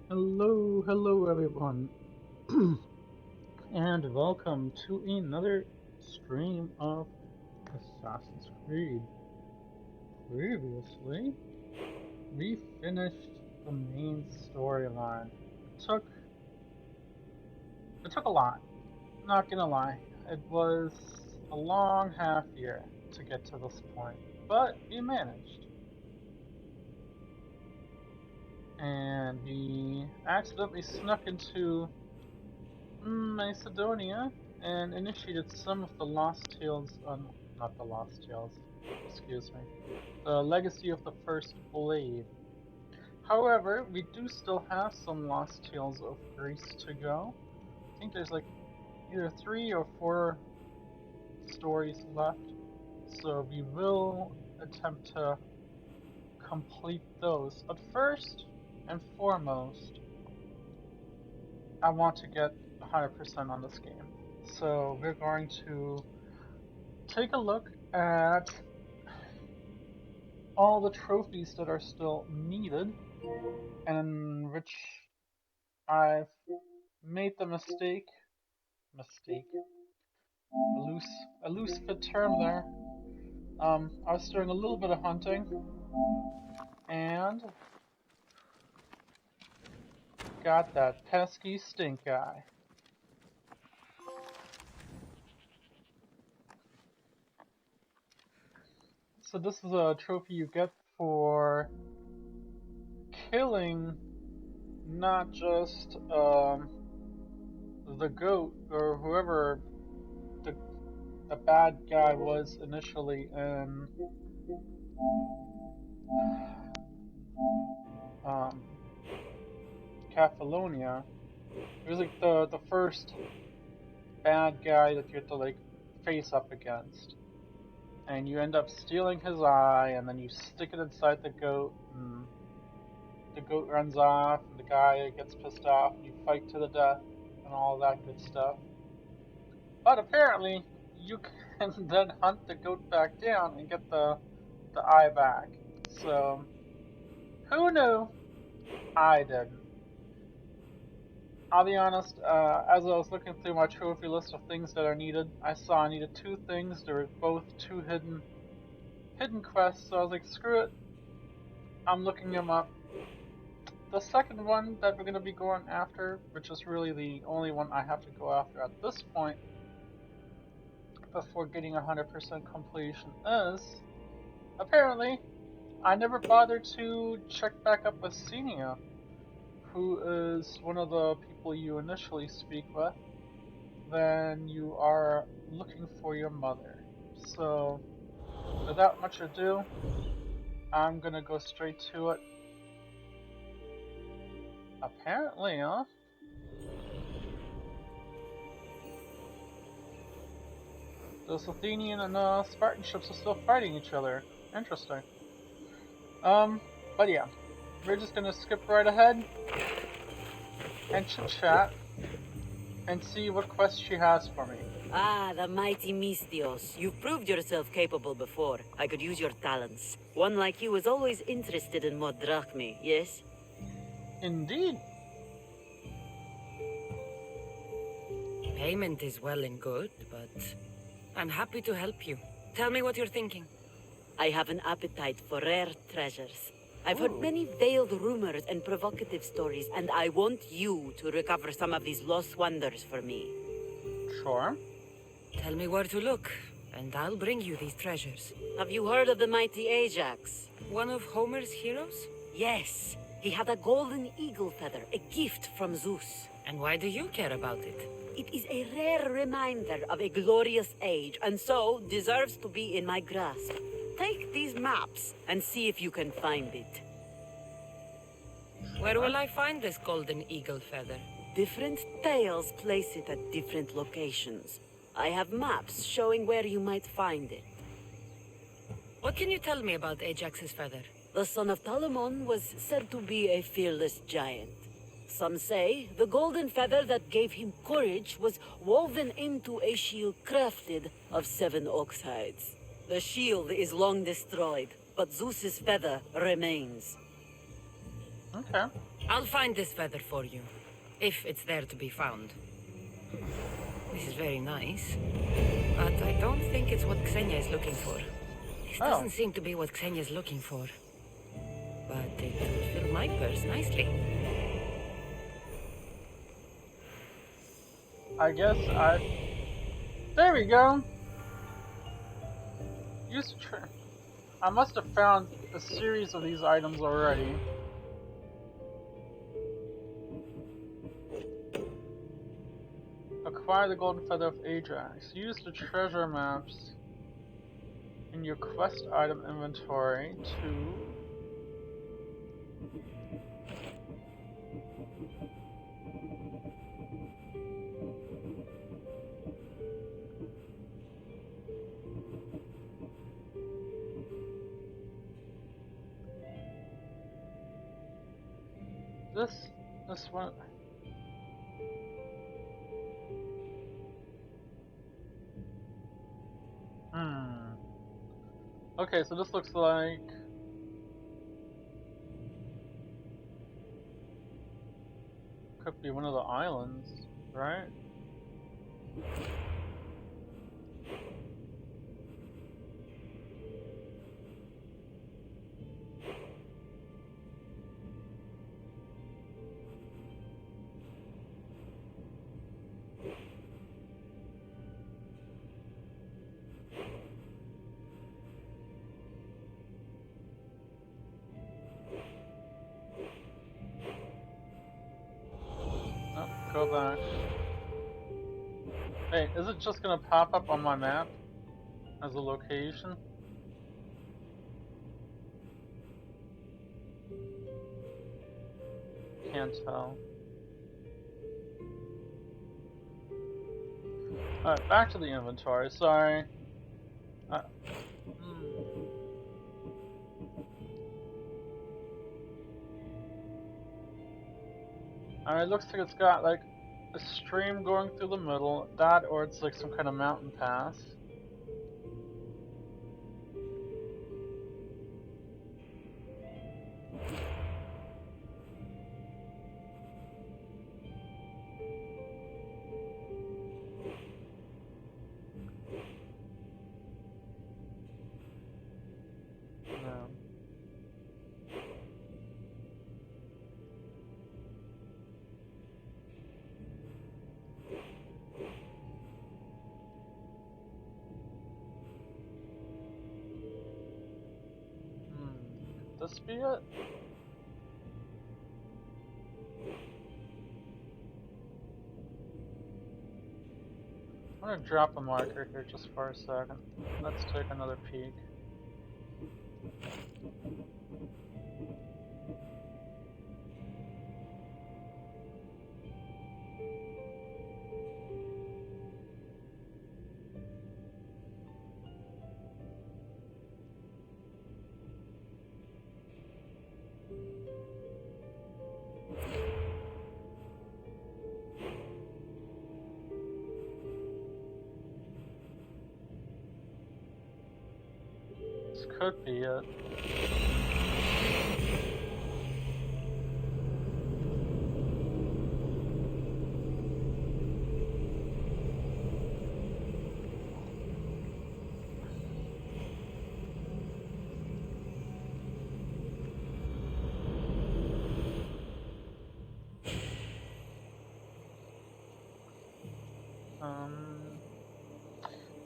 Hello everyone, and welcome to another stream of Assassin's Creed. Previously, we finished the main storyline. Took it took a lot, not gonna lie. It was a long half year to get to this point, but we managed. And we accidentally snuck into Macedonia and initiated some of the Lost Tales, not the Lost Tales, excuse me, the Legacy of the First Blade. However, we do still have some Lost Tales of Greece to go. I think there's like either 3 or 4 stories left, so we will attempt to complete those. But first and foremost, I want to get 100% on this game. So we're going to take a look at all the trophies that are still needed, and which I've made the mistake, a loose fit term there. I was doing a little bit of hunting and got that pesky stink eye. So this is a trophy you get for killing not just the goat or whoever the the bad guy was initially in um, Catalonia. It was like the first bad guy that you have to like face up against, and you end up stealing his eye, and then you stick it inside the goat, and the goat runs off, and the guy gets pissed off, and you fight to the death, and all that good stuff. But apparently, you can then hunt the goat back down and get the eye back. So who knew? I didn't. I'll be honest, as I was looking through my trophy list of things that are needed, I saw I needed 2 things. They were both 2 hidden quests, so I was like, screw it, I'm looking them up. The second one that we're going to be going after, which is really the only one I have to go after at this point before getting 100% completion, is apparently I never bothered to check back up with Xenia, who is one of the people you initially speak with. Then you are looking for your mother. So, without much ado, I'm gonna go straight to it. Apparently, huh? Those Athenian and Spartan ships are still fighting each other. Interesting. Um, but yeah, we're just gonna skip right ahead and chit chat and see what quest she has for me. Ah, the mighty Mistios. You've proved yourself capable before. I could use your talents. One like you is always interested in more drachmae, yes? Indeed. Payment is well and good, but I'm happy to help you. Tell me what you're thinking. I have an appetite for rare treasures. I've heard Ooh. many veiled rumors and provocative stories, and I want you to recover some of these lost wonders for me. Sure. Tell me where to look, and I'll bring you these treasures. Have you heard of the mighty Ajax? One of Homer's heroes? Yes, he had a golden eagle feather, a gift from Zeus. And why do you care about it? It is a rare reminder of a glorious age, and so deserves to be in my grasp. Take these maps and see if you can find it. Where will I find this golden eagle feather? Different tales place it at different locations. I have maps showing where you might find it. What can you tell me about Ajax's feather? The son of Telamon was said to be a fearless giant. Some say the golden feather that gave him courage was woven into a shield crafted of 7 ox hides. The shield is long destroyed, but Zeus's feather remains. Okay. I'll find this feather for you, if it's there to be found. This is very nice, but I don't think it's what Xenia is looking for. This Oh. doesn't seem to be what Xenia is looking for. But it would fill my purse nicely. I guess there we go. I must have found a series of these items already. Acquire the golden feather of Ajax. Use the treasure maps in your quest item inventory to this one. Okay, so this looks like could be one of the islands, right? Nope, go back. Hey, is it just gonna pop up on my map as a location? Can't tell. Alright, back to the inventory, sorry. Alright, looks like it's got like a stream going through the middle, that or it's like some kind of mountain pass. No. Could this be it? I'm gonna drop a marker here just for a second. Let's take another peek. This could be it.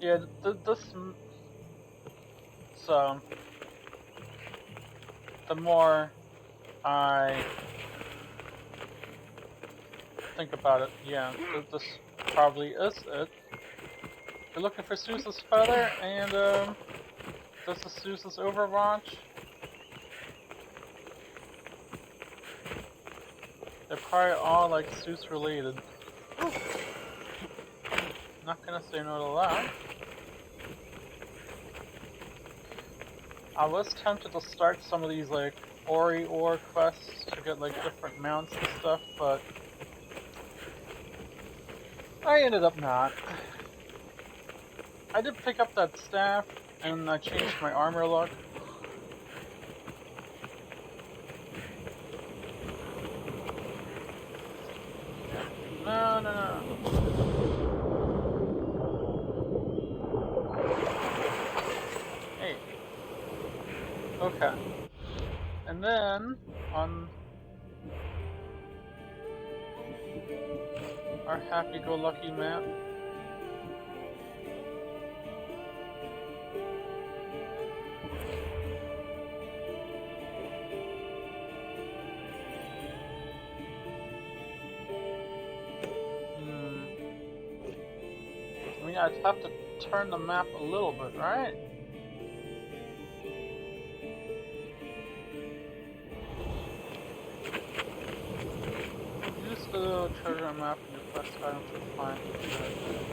Yeah, so, the more I think about it, yeah, this probably is it. We're looking for Zeus's feather, and, this is Zeus's Overwatch. They're probably all, like, Zeus related. Not gonna say no to that. I was tempted to start some of these like Ori Ore quests to get like different mounts and stuff, but I ended up not. I did pick up that staff and I changed my armor look. No, no, no. Hey. Okay. And then, on our happy-go-lucky map, I mean, I'd have to turn the map a little bit, right? Use the treasure map and your quest item to find the treasure.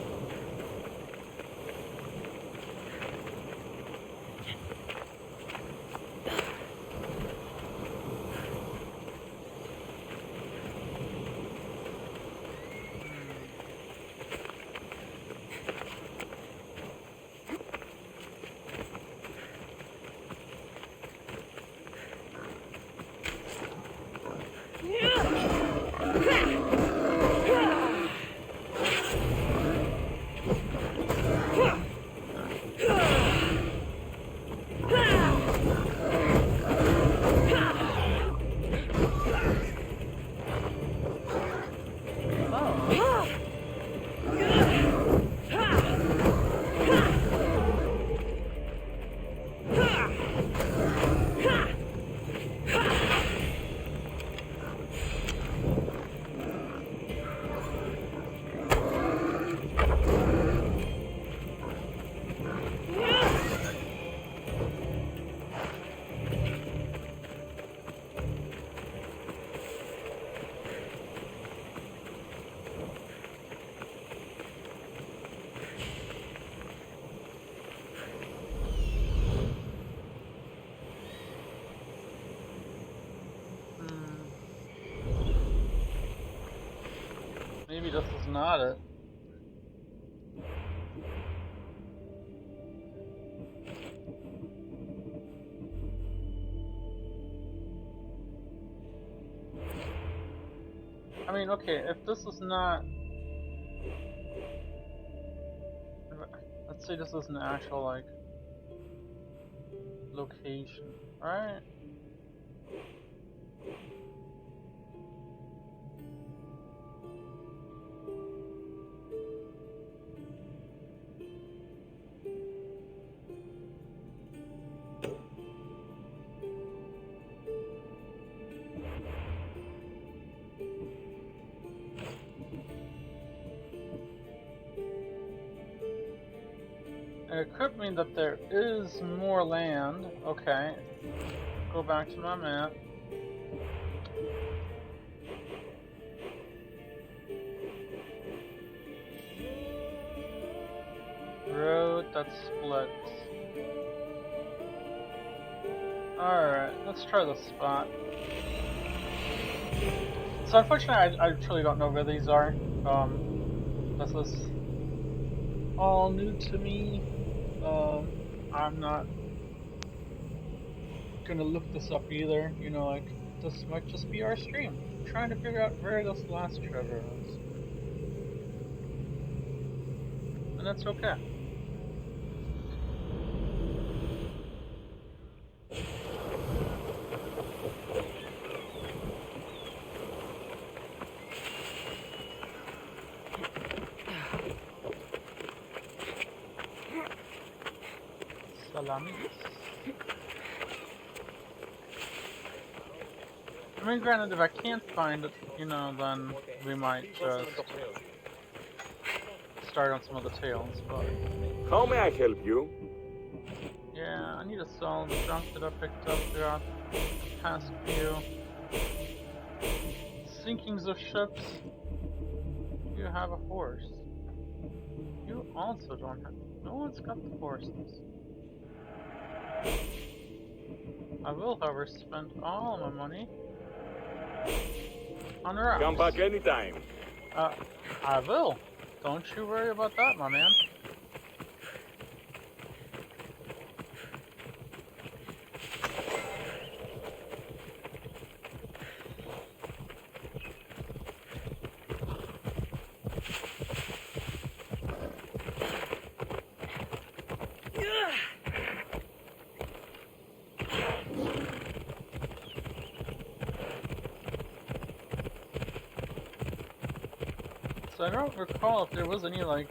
Maybe this is not it. I mean, okay, if this is not... Let's say this is an actual, like, location, right? It could mean that there is more land. Okay. Go back to my map. Road that splits. Alright, let's try this spot. So unfortunately I truly don't know where these are. This is all new to me. I'm not gonna look this up either. You know, like, this might just be our stream. Trying to figure out where this last treasure is. And that's okay. Salami. I mean, granted, if I can't find it, you know, then we might just start on some of the tails, but... How may I help you? Yeah, I need to sell the junk that I picked up throughout the past few sinkings of ships. You have a horse. You also don't have... No one's got the horses. I will, however, spend all my money on rocks. Come back anytime. I will. Don't you worry about that, my man. So I don't recall if there was any, like,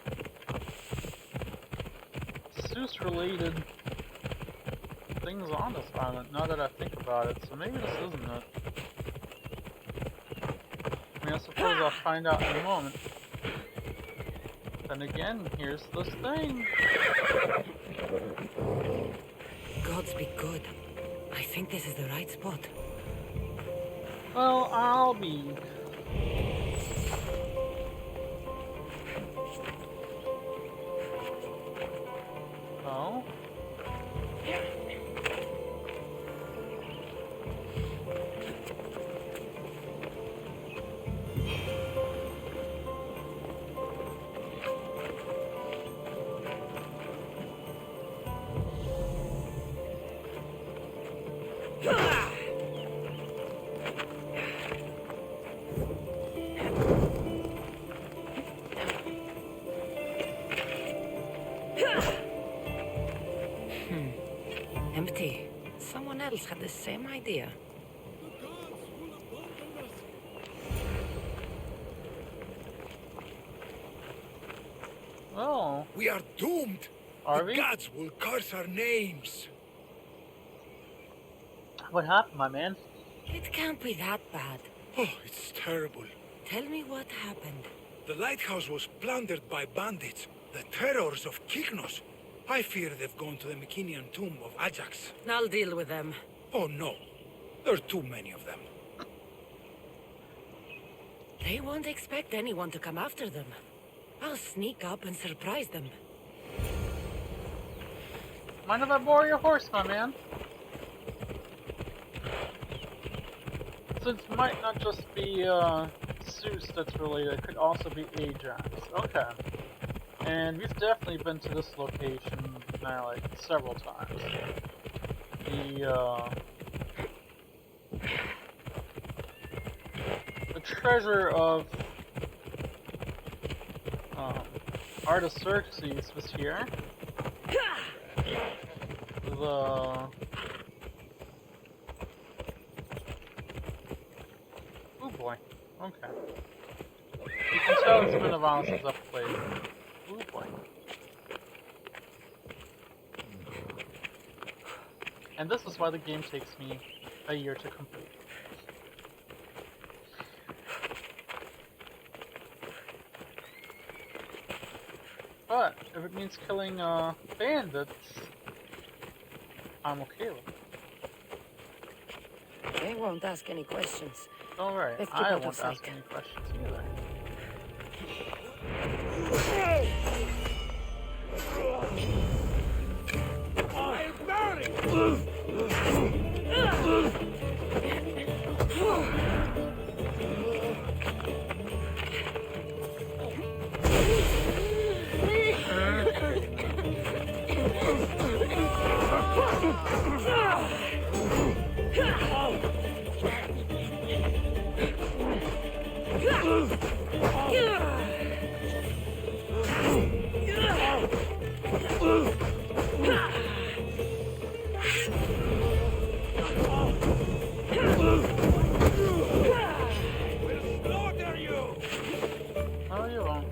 Seuss-related things on this island, now that I think about it, so maybe this isn't it. I mean, I suppose I'll find out in a moment. Then again, here's this thing. Gods be good. I think this is the right spot. Well, I'll be. Oh? Empty. Someone else had the same idea. Oh, We are doomed. are The we? gods will curse our names. What happened, my man? It can't be that bad. Oh, it's terrible. Tell me what happened. The lighthouse was plundered by bandits, the terrors of Kyknos. I fear they've gone to the Mycenaean tomb of Ajax. I'll deal with them. Oh no, there are too many of them. They won't expect anyone to come after them. I'll sneak up and surprise them. Mind if I borrow your horse, my man? Since it might not just be Seuss that's related, it could also be Ajax. Okay. And we've definitely been to this location now, like, several times. The treasure of Artaxerxes was here. Oh boy. Okay. You can tell it's been a while since I've played. Oh boy. And this is why the game takes me a year to complete. But if it means killing bandits, I'm okay with it. They won't ask any questions. Don't worry, Let's keep I out of won't ask sight. any questions either. Oh, you won't.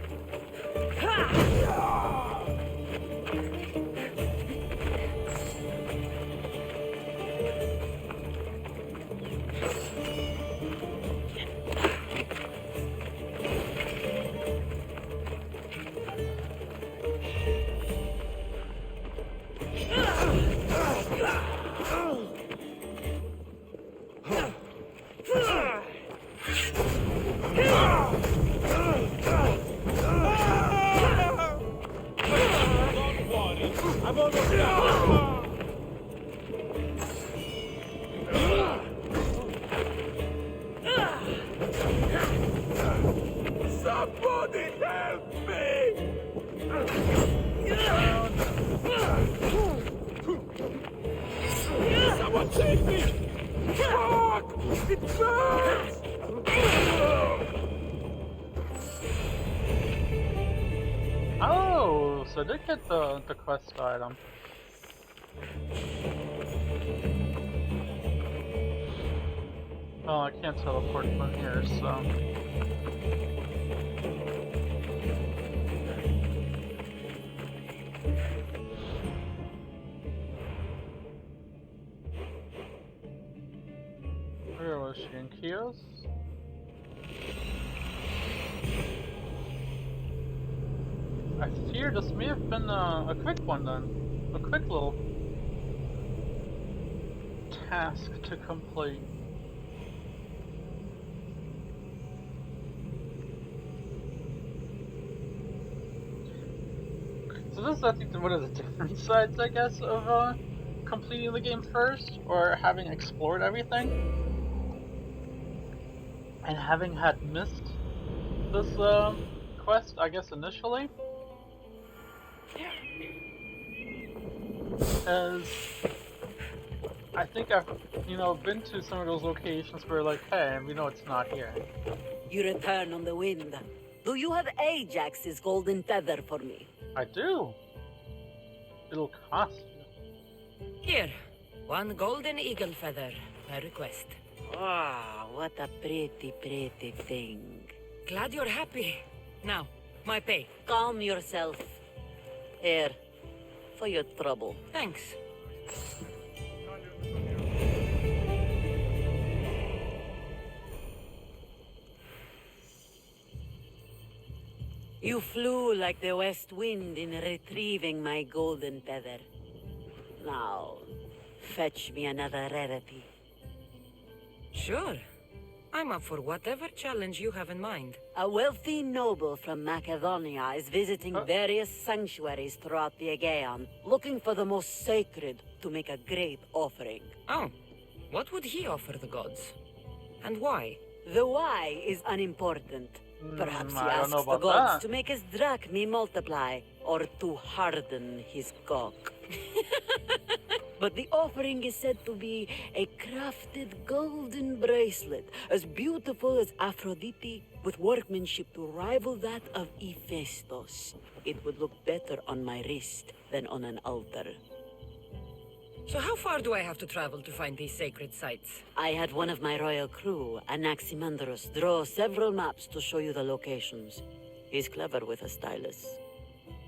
Somebody help me! Someone save me! Fuck! It burns! Oh, so I did get the quest item. Oh, I can't teleport from here, so... arrows. I fear this may have been a quick one then. A quick little task to complete. So this is, I think, one of the different sides, I guess, of completing the game first, or having explored everything, and having had missed this quest, I guess, initially, as I think I've, been to some of those locations where, like, hey, we know it's not here. You return on the wind. Do you have Ajax's golden feather for me? I do. It'll cost you. Here, one golden eagle feather, by request. Ah, what a pretty, pretty thing. Glad you're happy. Now, my pay. Calm yourself. Here, for your trouble. Thanks. You flew like the west wind in retrieving my golden feather. Now, fetch me another rarity. Sure. I'm up for whatever challenge you have in mind. A wealthy noble from Macedonia is visiting various sanctuaries throughout the Aegean, looking for the most sacred to make a great offering. Oh, what would he offer the gods? And why? The why is unimportant. Perhaps he I don't know asks the about gods that. to make his drachmi multiply, or to harden his cock. But the offering is said to be a crafted golden bracelet, as beautiful as Aphrodite, with workmanship to rival that of Hephaestus. It would look better on my wrist than on an altar. So how far do I have to travel to find these sacred sites? I had one of my royal crew, Anaximandros, draw several maps to show you the locations. He's clever with a stylus.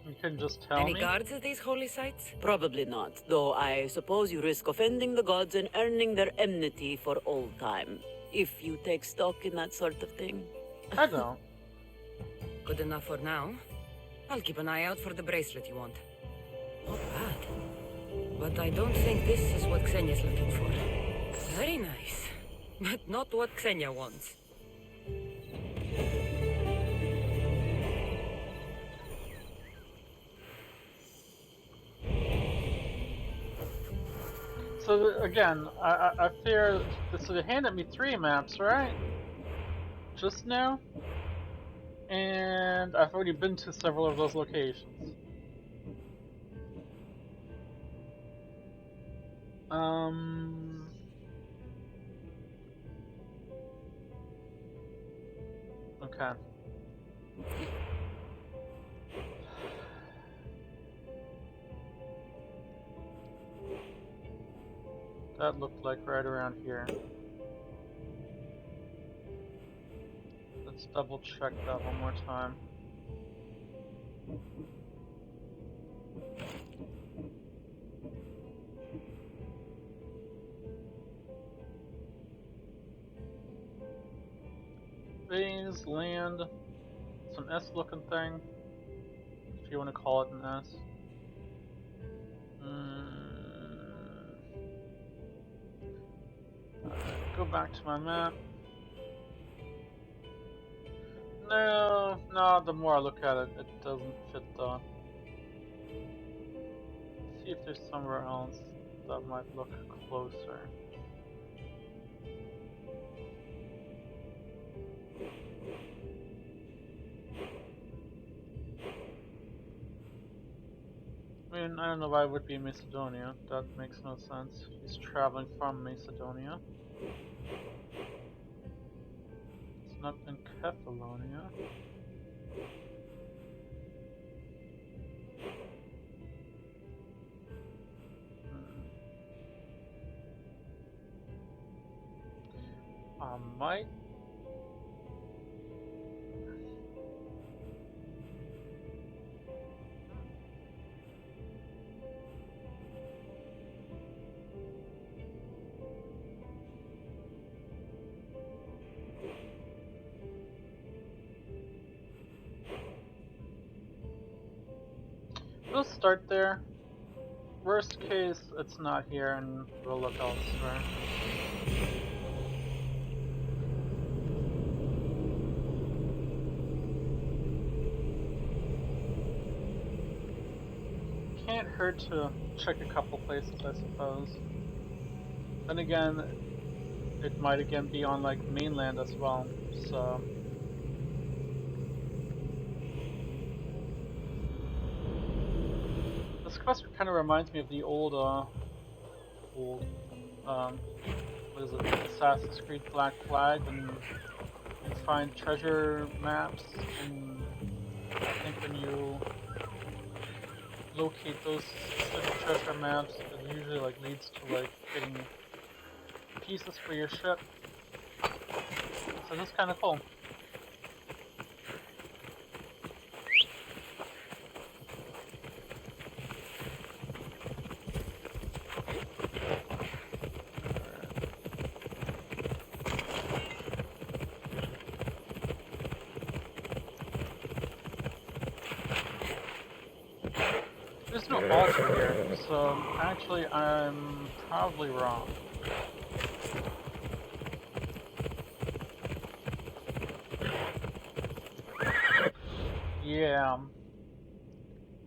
You can just tell Any me. guards at these holy sites? Probably not, though I suppose you risk offending the gods and earning their enmity for all time. If you take stock in that sort of thing. I don't. Good enough for now. I'll keep an eye out for the bracelet you want. Not bad. But I don't think this is what Xenia's looking for. Very nice. But not what Xenia wants. So again, I fear. So they handed me 3 maps, right? Just now, and I've already been to several of those locations. Okay. That looked like right around here. Let's double check that one more time. Phase, land, some S looking thing, if you want to call it an S. Go back to my map. No, the more I look at it, it doesn't fit the... See if there's somewhere else that might look closer. I mean, I don't know why it would be in Macedonia. That makes no sense. He's traveling from Macedonia. It's not in Catalonia. I might. We'll start there. Worst case, it's not here and we'll look elsewhere. Can't hurt to check a couple places, I suppose. Then again, it might again be on like mainland as well, so. This quest kind of reminds me of the old, what is it, Assassin's Creed Black Flag, when you find treasure maps, and I think when you locate those specific treasure maps, it usually like leads to like getting pieces for your ship. So that's kind of cool. There's no altar here, so actually I'm probably wrong. Yeah.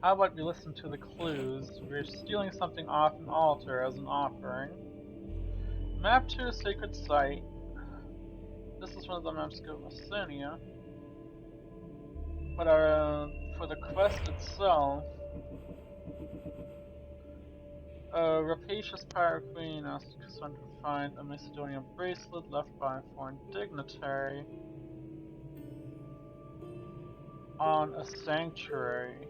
How about we listen to the clues? We're stealing something off an altar as an offering. Map to a sacred site. This is one of the maps given with Xenia. But for the quest itself, a rapacious pirate queen asked Cassandra to find a Macedonian bracelet left by a foreign dignitary on a sanctuary.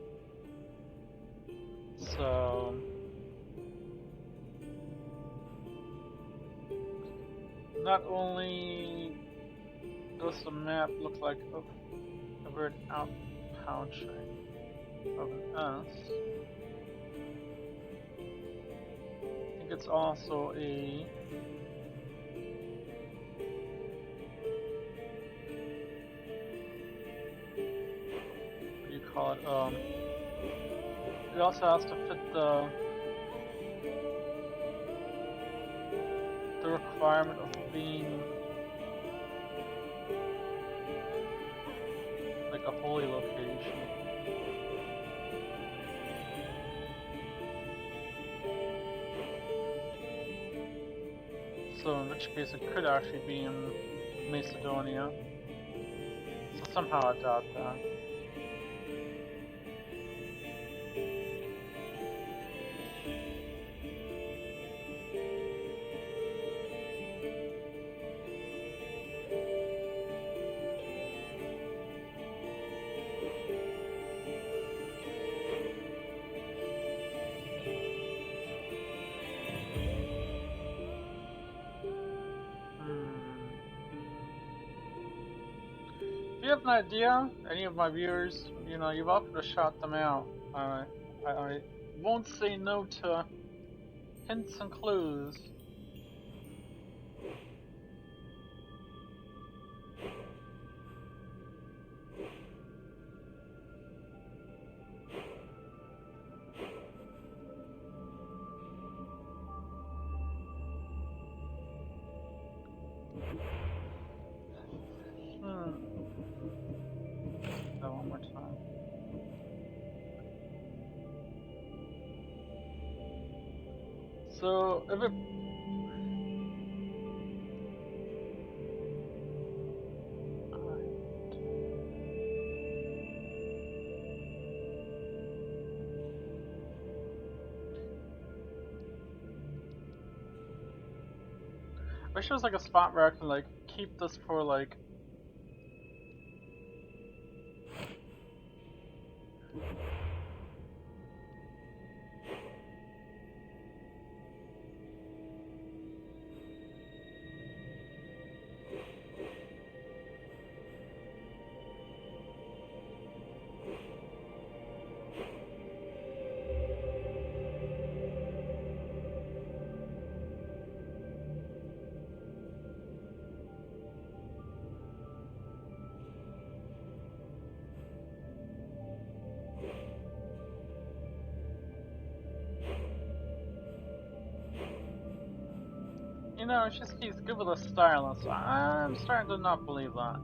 So not only does the map look like a weird outpouching of an S, I think it's also a what do you call it? It also has to fit the requirement of being like a holy location. So in which case it could actually be in Macedonia. So somehow I doubt that. If you have an idea, any of my viewers, you're welcome to shout them out. I won't say no to hints and clues. That one more time. So if it I wish there was like a spot where I can like keep this for like know, he's good with a stylus. I'm starting to not believe that.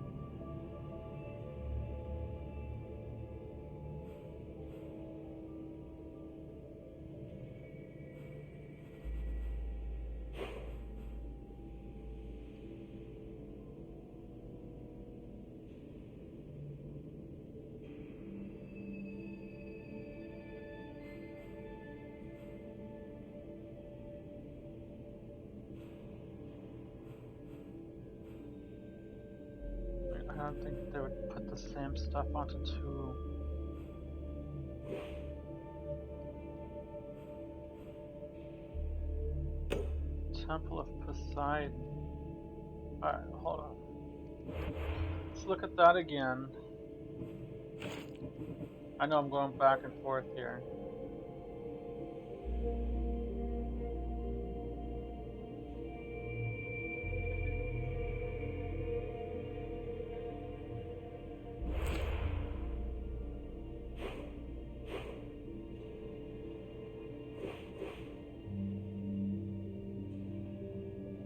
I don't think they would put the same stuff onto two. Temple of Poseidon. Alright, hold on. Let's look at that again. I know I'm going back and forth here.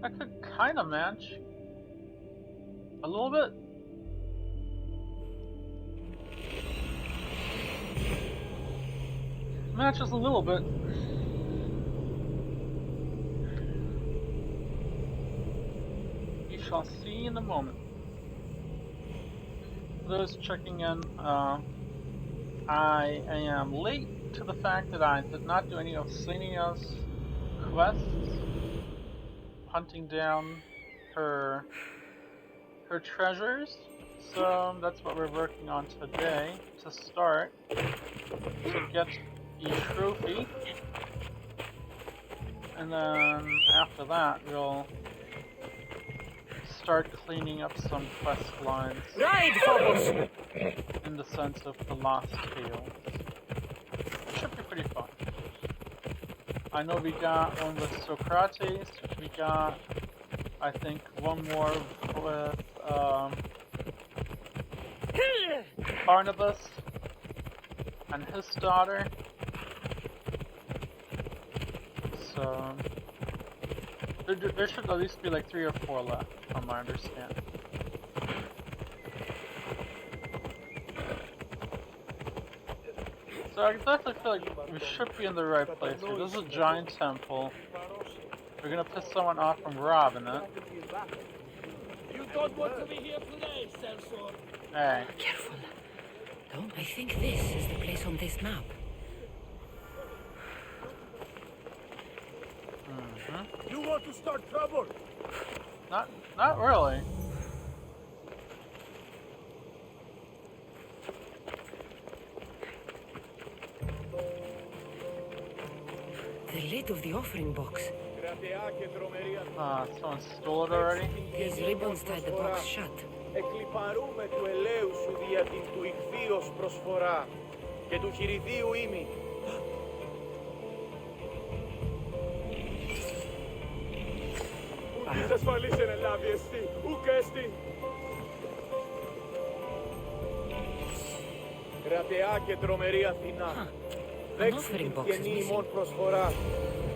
I could kind of match. A little bit. Matches a little bit. You shall see in a moment. For those checking in, I am late to the fact that I did not do any of Xenia's quests, hunting down her treasures. So that's what we're working on today to start, to get the trophy, and then after that we'll start cleaning up some quest lines in the sense of the Lost Tales. Should be pretty fun. I know we got one with Socrates, we got, I think, one more with Barnabas and his daughter. So there should at least be like 3 or 4 left, from my understanding. So I definitely feel like we should be in the right place here. This is a giant temple. We're gonna piss someone off from robbing it. You don't want to be here today, Censor. Hey. Careful. Don't I think this is the place on this map? You want to start trouble? Not really. The lid of the offering box. Someone stole it already? These ribbons tied the box shut. Εκλιπαρούμε του ελαίου σου δια την του ηχθείος προσφορά και του χειριδίου ήμι. Ουδής ασφαλής εν ελάβει εστί, ουκ έστι. Κρατεά και τρομερή Αθηνά, δέξει την καινή ημών προσφορά.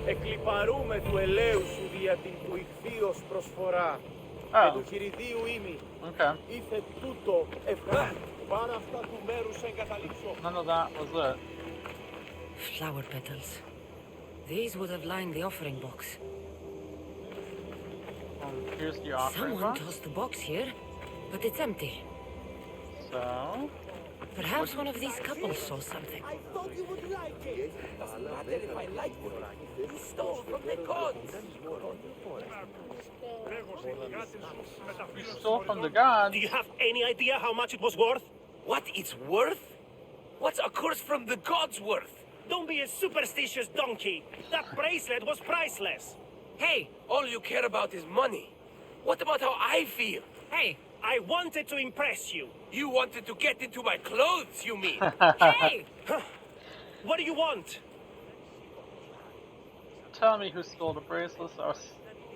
Εκλιπαρούμε του ελαίου σου δια την του ηχθείος προσφορά. Και του χειριδίου ήμι. Ήθε τούτο ευχαριστώ. Πάνω αυτά του μέρους εγκαταλείψω. None of that was it. Flower petals. These would have lined the offering box. Here's the offering Someone box. tossed the box here, but it's empty. So, Perhaps one of these couples saw something. I thought you would like it. Doesn't matter if I like it. You stole from the gods. we stole from the gods. Do you have any idea how much it was worth? What it's worth? What's a curse from the gods worth? Don't be a superstitious donkey. That bracelet was priceless. Hey, all you care about is money. What about how I feel? Hey, I wanted to impress you. You wanted to get into my clothes, you mean? Hey! What do you want? Tell me who stole the bracelets.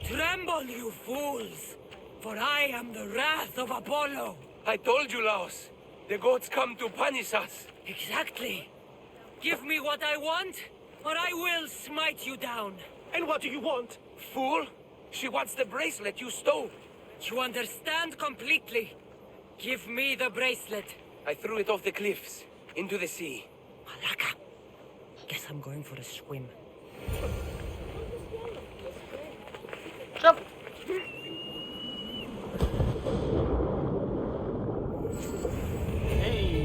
Tremble, you fools! For I am the wrath of Apollo. I told you, Laos. The gods come to punish us. Exactly. Give me what I want, or I will smite you down. And what do you want? Fool! She wants the bracelet you stole. You understand completely. Give me the bracelet. I threw it off the cliffs, into the sea. Malaka. Guess I'm going for a swim. Jump! Hey!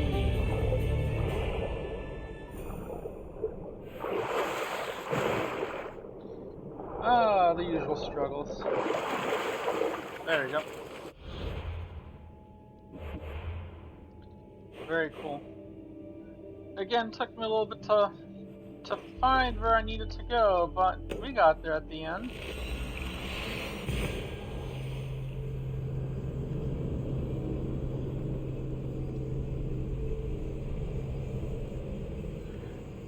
Ah, the usual struggles. There we go. Very cool. Again, took me a little bit to find where I needed to go, but we got there at the end.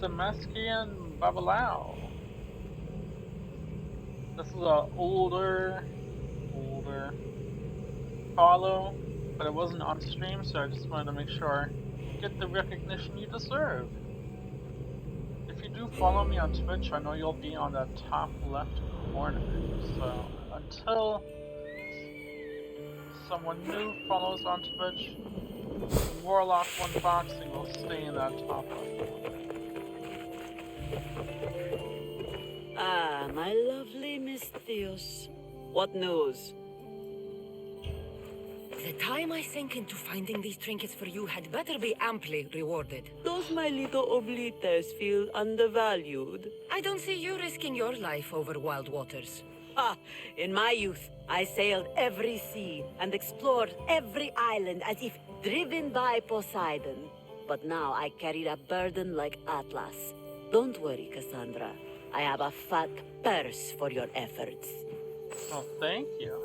Damascian Babalao. This is a older follow, but it wasn't on stream, so I just wanted to make sure you get the recognition you deserve. If you do follow me on Twitch, I know you'll be on the top left corner. So until someone new follows on Twitch, Warlock One Boxing will stay in that top left corner. Ah, my lovely Miss Theos. What news? The time I sank into finding these trinkets for you had better be amply rewarded. Does my little oblites feel undervalued? I don't see you risking your life over wild waters. Ha! In my youth, I sailed every sea and explored every island as if driven by Poseidon. But now I carry a burden like Atlas. Don't worry, Cassandra. I have a fat purse for your efforts. Oh, thank you.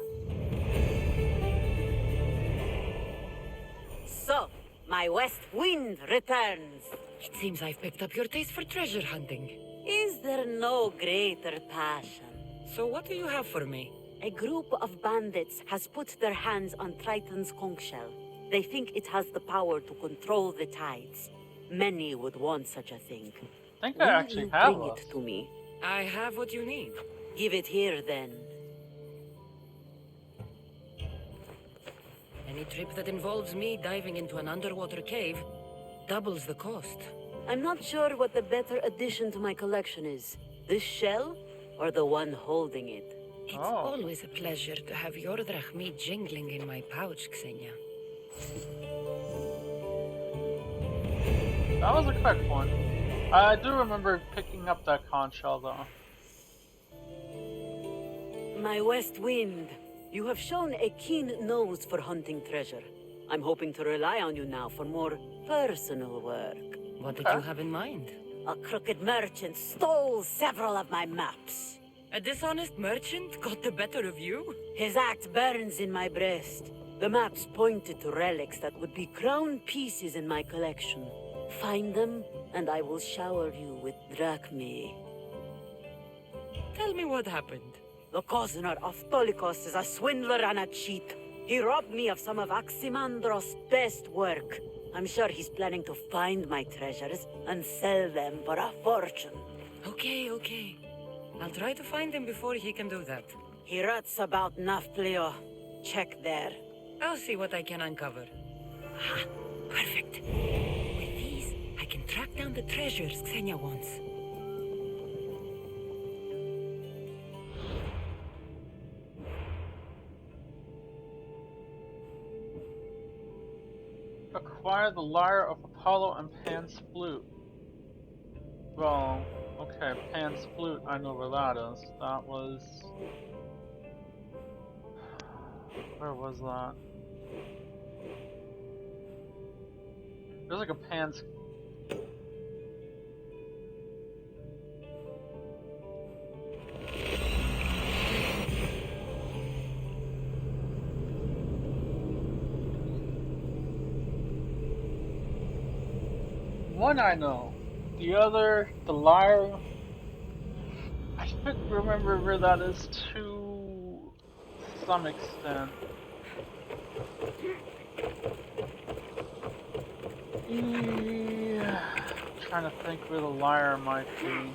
So, my west wind returns. It seems I've picked up your taste for treasure hunting. Is there no greater passion? So what do you have for me? A group of bandits has put their hands on Triton's conch shell. They think it has the power to control the tides. Many would want such a thing. I think Will I actually you have bring one. it to me? I have what you need. Give it here, then. Any trip that involves me diving into an underwater cave doubles the cost. I'm not sure what the better addition to my collection is. This shell, or the one holding it? It's Oh. always a pleasure to have your drachmi jingling in my pouch, Xenia. That was a quick one. I do remember picking up that conch shell, though. My west wind. You have shown a keen nose for hunting treasure. I'm hoping to rely on you now for more personal work. What did you have in mind? A crooked merchant stole several of my maps. A dishonest merchant got the better of you? His act burns in my breast. The maps pointed to relics that would be crown pieces in my collection. Find them, and I will shower you with drachmi. Tell me what happened. The Coznor of Tolikos is a swindler and a cheat. He robbed me of some of Aximandros' best work. I'm sure he's planning to find my treasures and sell them for a fortune. Okay. I'll try to find him before he can do that. He rots about Nafplio. Check there. I'll see what I can uncover. Ah, perfect. With these, I can track down the treasures Xenia wants. Acquire the lyre of Apollo and Pan's flute. Well, okay, Pan's flute, I know where that is. That was... Where was that? There's like a Pan's... One I know. The other, the lyre, I couldn't remember where that is to some extent. Yeah, trying to think where the lyre might be.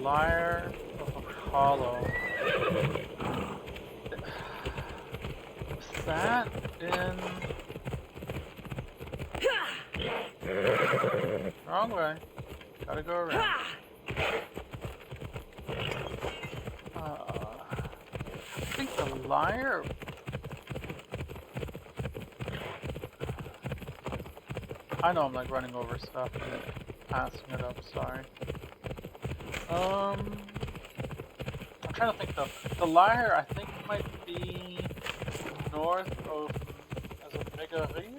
Lyre of Apollo. Is that in... Wrong way. Gotta go around. I think the Lyre... I know I'm like running over stuff and passing it up, sorry. I'm trying to think of the Lyre. I think might be north of as a Megaris.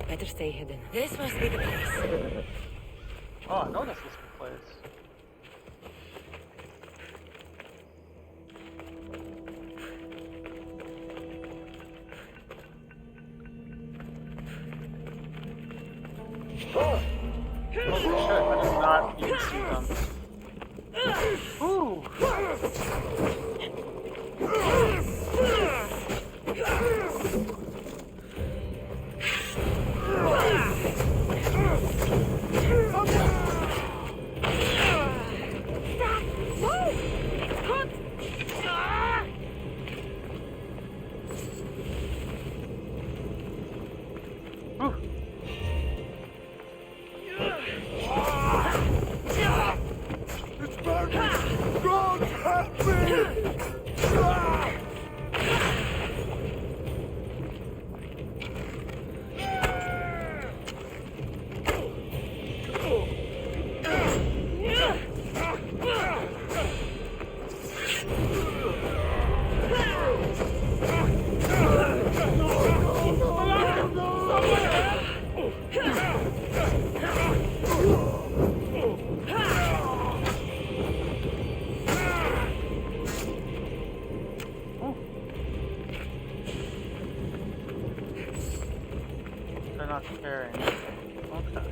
Better stay hidden. This must be the place. Oh, I know this is the place. Oh shit, I did not even see them. Ooh! They're not carrying. Okay.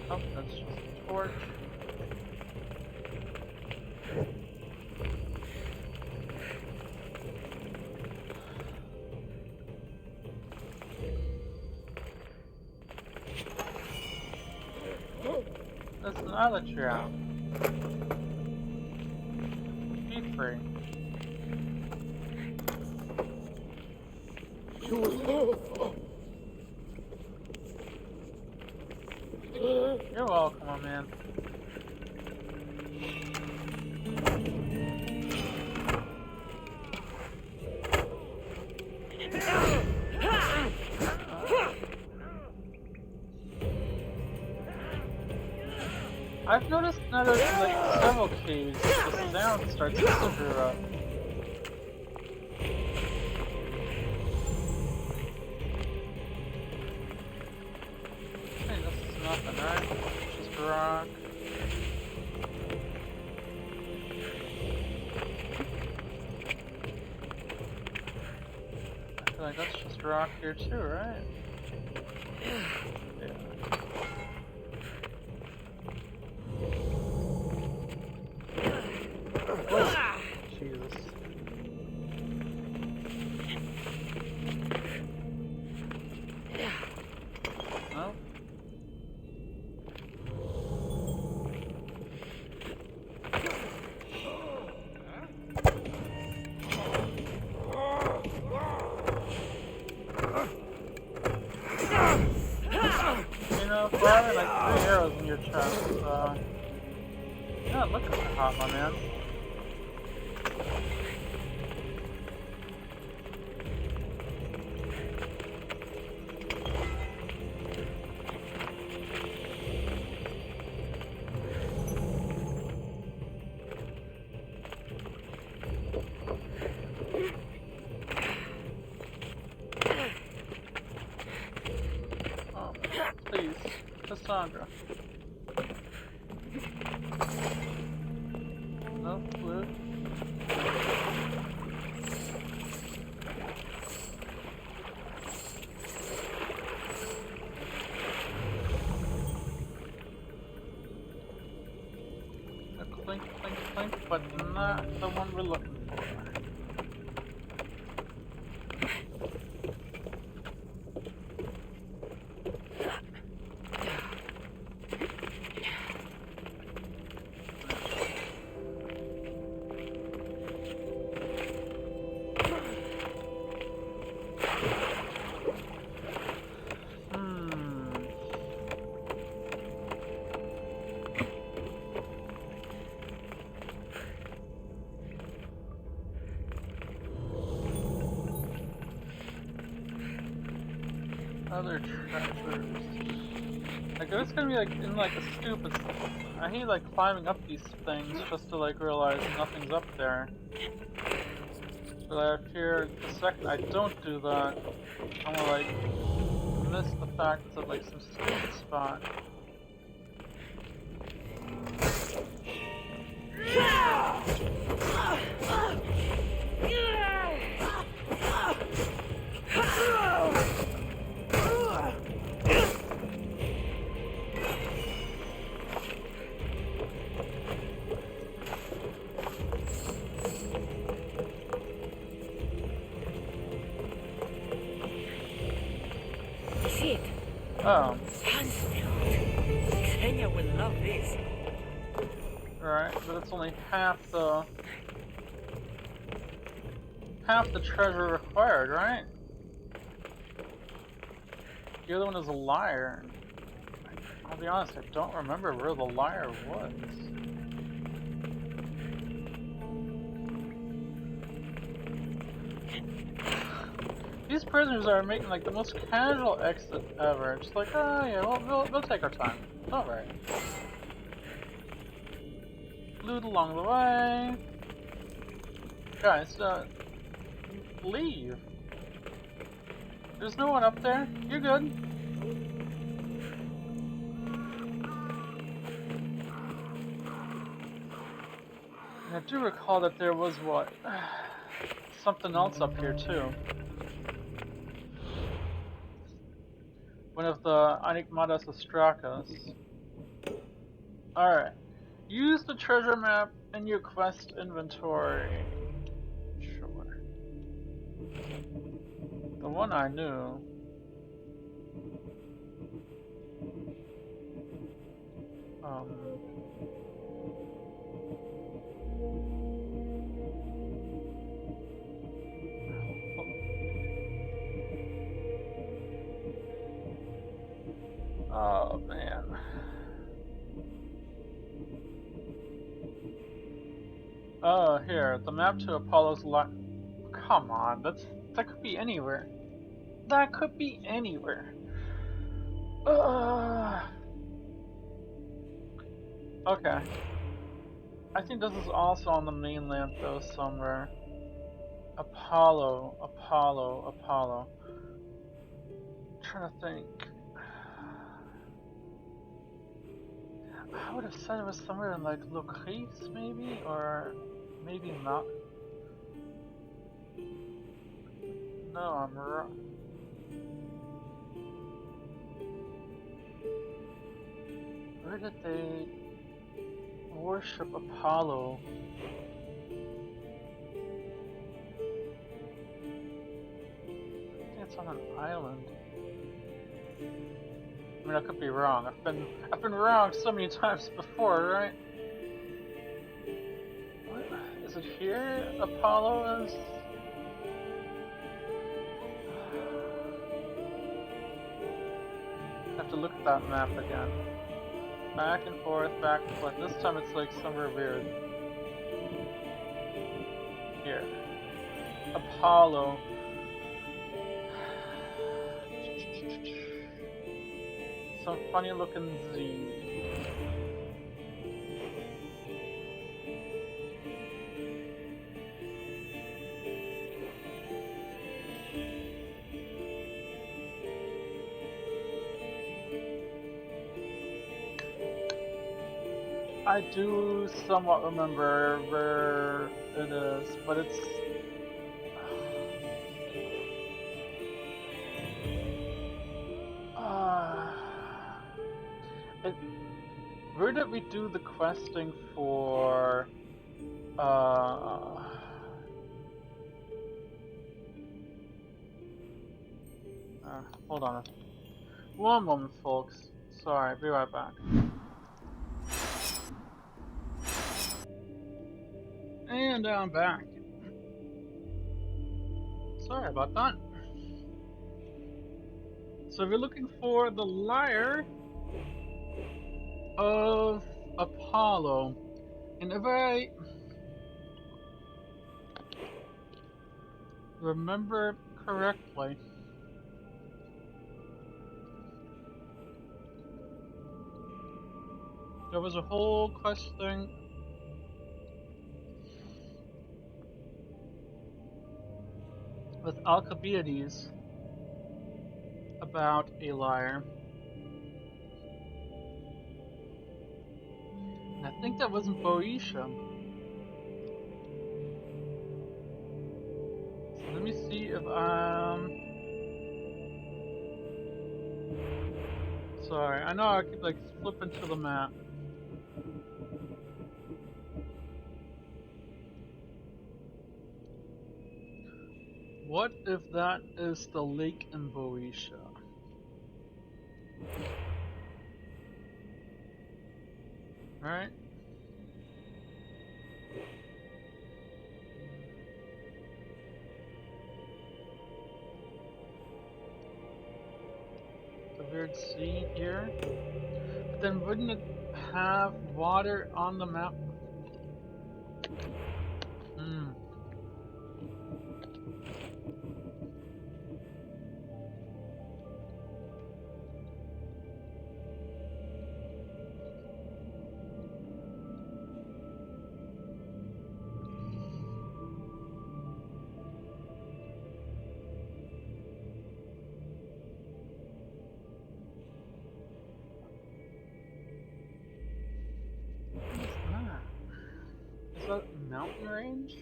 Oh, that's just a torch. Listen, I'll let you out. Be free. You're welcome, my man. I've noticed now there's like several caves, the sound starts to screw up. Hey, this is nothing, right? Just rock. I feel like that's just rock here too, right? Yeah. Jesus. No? Yeah, look at that hot, my man. Oh, please, Cassandra. No flute. A clink, clink, clink, but not the one we're looking for. Other treasures. Like, it's gonna be like in like a stupid. I hate like climbing up these things just to like realize nothing's up there. But I fear the second I don't do that, I'm gonna like miss the fact it's at like some stupid spot. I see it. Oh, Xenia will love this. right, but it's only half the treasure required, right? The other one is a lyre. I'll be honest, I don't remember where the lyre was. These prisoners are making like the most casual exit ever. Just like, oh yeah, we'll take our time. Alright. Loot along the way. Guys, leave. There's no one up there. You're good. And I do recall that there was what? Something else up here too. One of the Enigmatas Ostrakas. Alright. Use the treasure map in your quest inventory. Sure. The one I knew. Oh man. Oh, here, the map to Apollo's lot. Come on, that could be anywhere. That could be anywhere. Okay. I think this is also on the mainland though somewhere. Apollo. I'm trying to think. I would have said it was somewhere in like Lucrece maybe, or maybe not. No, I'm wrong. Where did they worship Apollo? I think it's on an island. I mean, I could be wrong. I've been wrong so many times before, right? What? Is it here? Apollo is. I have to look at that map again. Back and forth, back and forth. This time it's like somewhere weird. Here. Apollo. Some funny looking Z. I do somewhat remember where it is, but it's... where did we do the questing for... hold on. One moment, folks. Sorry, be right back. And I'm back. Sorry about that. So we're looking for the lyre of Apollo. And if I remember correctly, there was a whole quest thing with Alcibiades about a lyre. And I think that was in Boeotia. So let me see if sorry, I know I could like flip into the map. What if that is the lake in Boeotia? Alright. The weird sea here. But then wouldn't it have water on the map? Hmm. Is that a mountain range?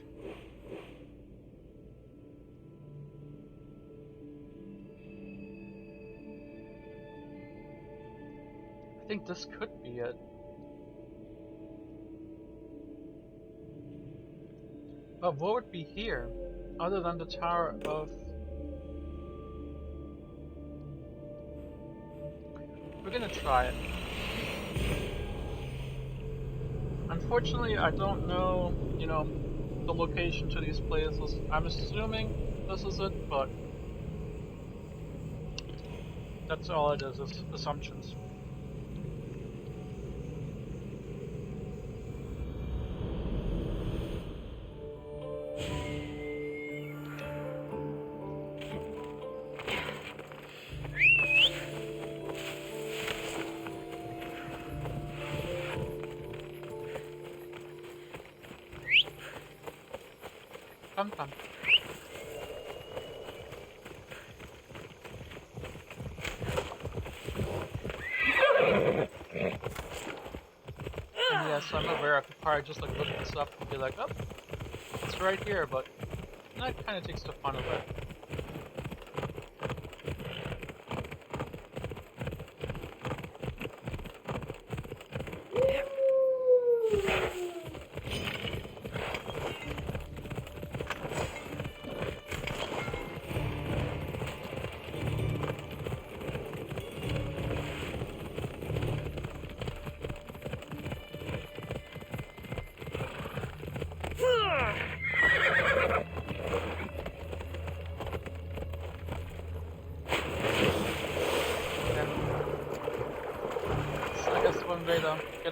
I think this could be it. But what would be here, other than the Tower of... We're gonna try it. Unfortunately, I don't know, you know, the location to these places. I'm assuming this is it, but that's all it is assumptions. Come, come. And yes, I'm aware I could probably just like look this up and be like, oh, it's right here, but that kind of takes the fun of it.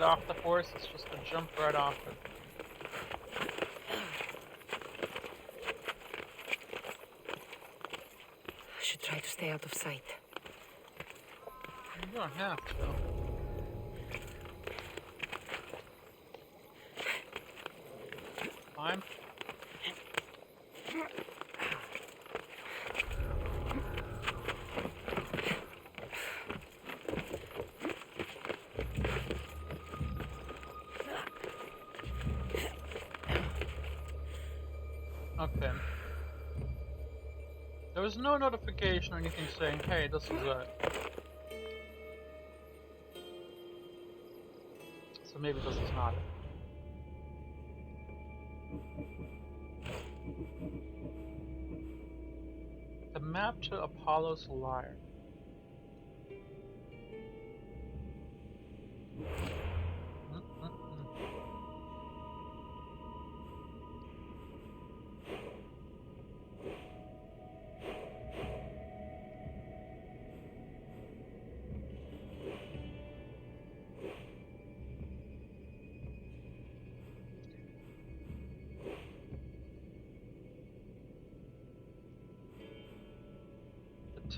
get off the horse, it's just to jump right off it. I should try to stay out of sight. You don't have to. Fine. Okay. There was no notification or anything saying, hey, this is it. So maybe this is not it. The map to Apollo's lyre.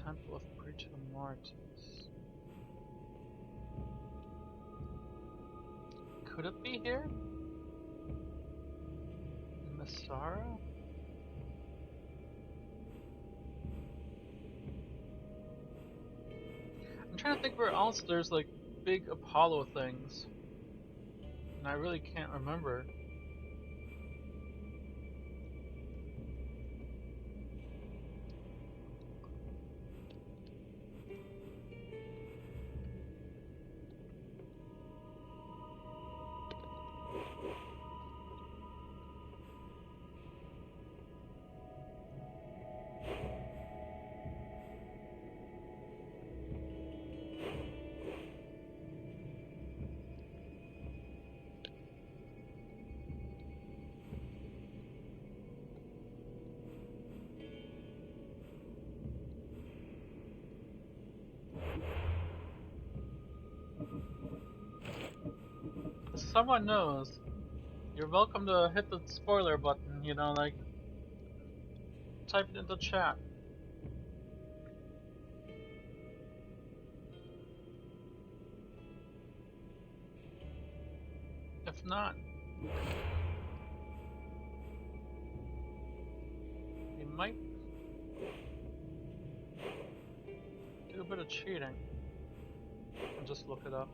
Temple of Brita Martis. Could it be here? Massara? I'm trying to think where else there's like big Apollo things. And I really can't remember. If someone knows, you're welcome to hit the spoiler button, you know, like, type it into chat. If not, you might do a bit of cheating and just look it up.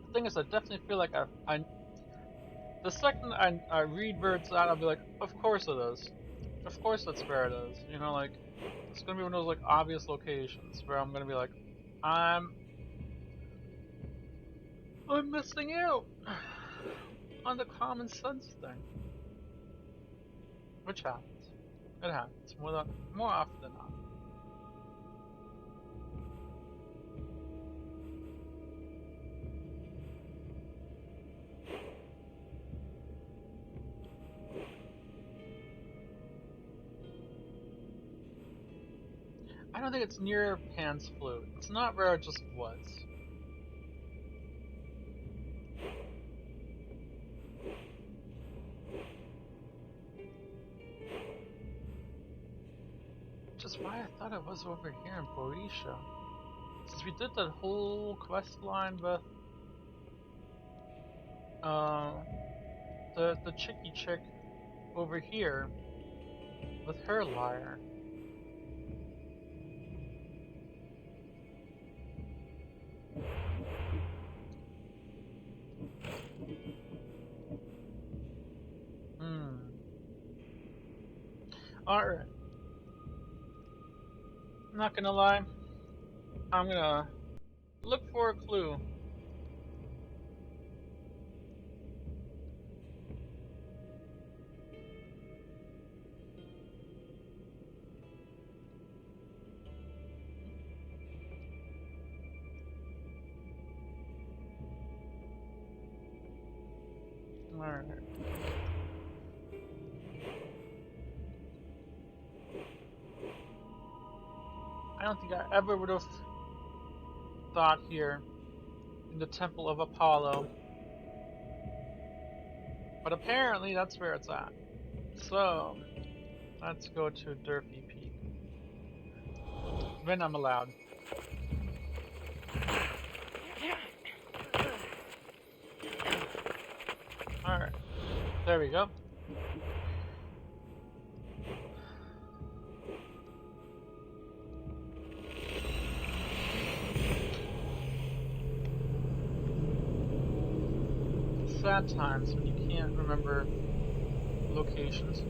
The thing is, I definitely feel like the second I read where it's at, I'll be like, of course it is. Of course that's where it is. You know, like, it's gonna be one of those, like, obvious locations where I'm gonna be like, I'm missing out on the common sense thing. Which happens. It happens. More often than not. I don't think it's near Pan's flute. It's not where it just was. Which is why I thought it was over here in Boeotia. Since we did that whole quest line with the chicky chick over here with her lyre. Alright. I'm not gonna lie. I'm gonna look for a clue. Alright. I don't think I ever would have thought here in the Temple of Apollo. But apparently that's where it's at. So, let's go to Durfee Peak. When I'm allowed. Alright. There we go. Sad times when you can't remember locations.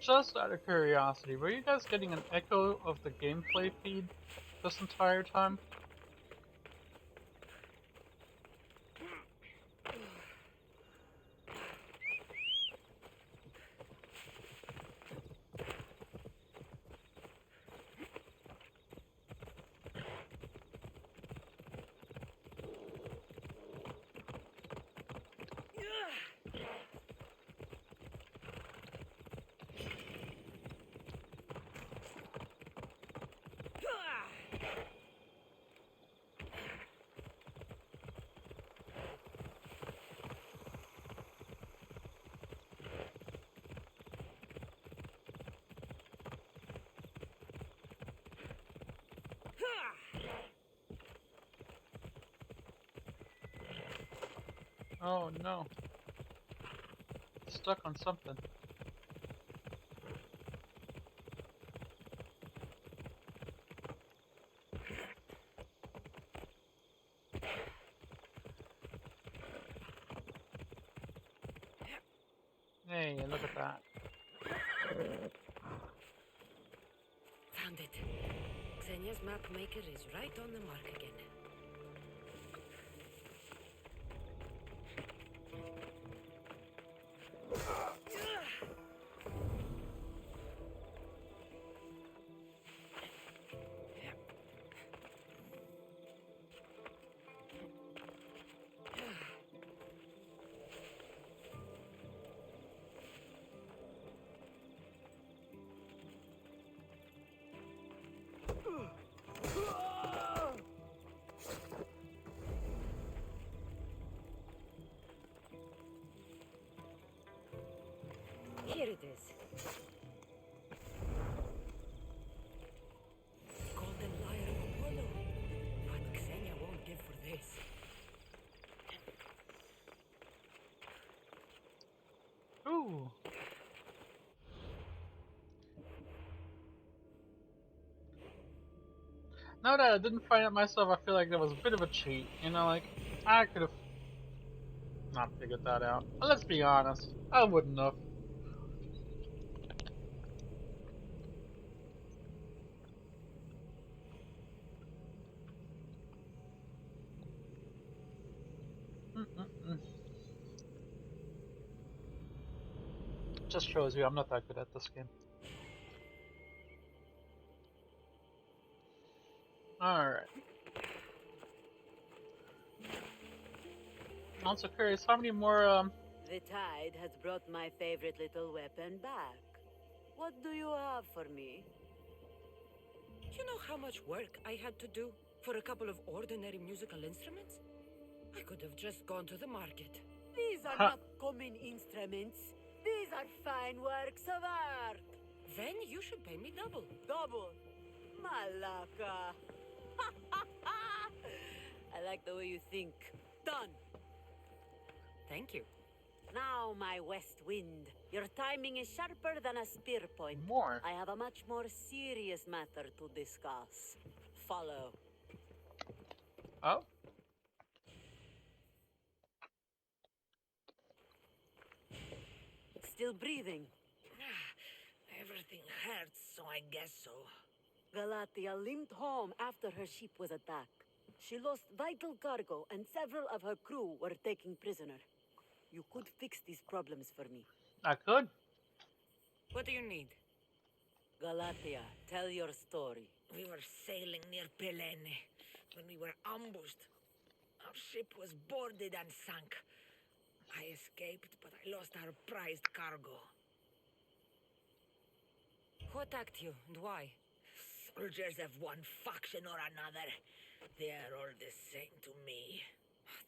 Just out of curiosity, were you guys getting an echo of the gameplay feed this entire time? Oh no. Stuck on something. Hey, look at that. Found it. Xenia's map maker is right on the mark again. Here it is. Golden lyre of Apollo. But Xenia won't give for this. Ooh. Now that I didn't find it myself, I feel like that was a bit of a cheat. You know, like, I could have not figured that out. But let's be honest, I wouldn't have. Just shows you I'm not that good at this game. Alright. I'm also curious, how many more, The tide has brought my favorite little weapon back. What do you have for me? You know how much work I had to do for a couple of ordinary musical instruments? I could have just gone to the market. These are not common instruments. These are fine works of art. Then you should pay me double. Double. Malaka. I like the way you think. Done. Thank you. Now, my west wind. Your timing is sharper than a spear point. more? I have a much more serious matter to discuss. Follow. Oh? Still breathing. Everything hurts, so I guess so. Galatia limped home after her ship was attacked. She lost vital cargo and several of her crew were taken prisoner. You could fix these problems for me. I could. What do you need? Galatia, tell your story. We were sailing near Pelene when we were ambushed. Our ship was boarded and sunk. I escaped, but I lost our prized cargo. Who attacked you, and why? Soldiers of one faction or another. They are all the same to me.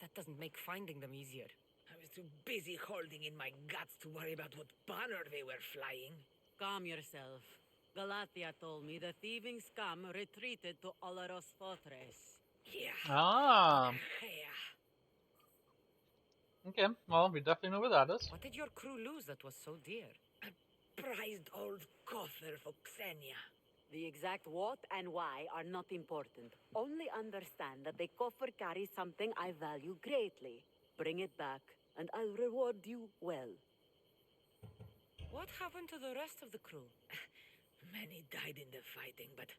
That doesn't make finding them easier. I was too busy holding in my guts to worry about what banner they were flying. Calm yourself. Galatia told me the thieving scum retreated to Olaros Fortress. Yeah. Ah. Yeah. Okay, well, we definitely know where that is. What did your crew lose that was so dear? A prized old coffer for Xenia. The exact what and why are not important. Only understand that the coffer carries something I value greatly. Bring it back, and I'll reward you well. What happened to the rest of the crew? Many died in the fighting, but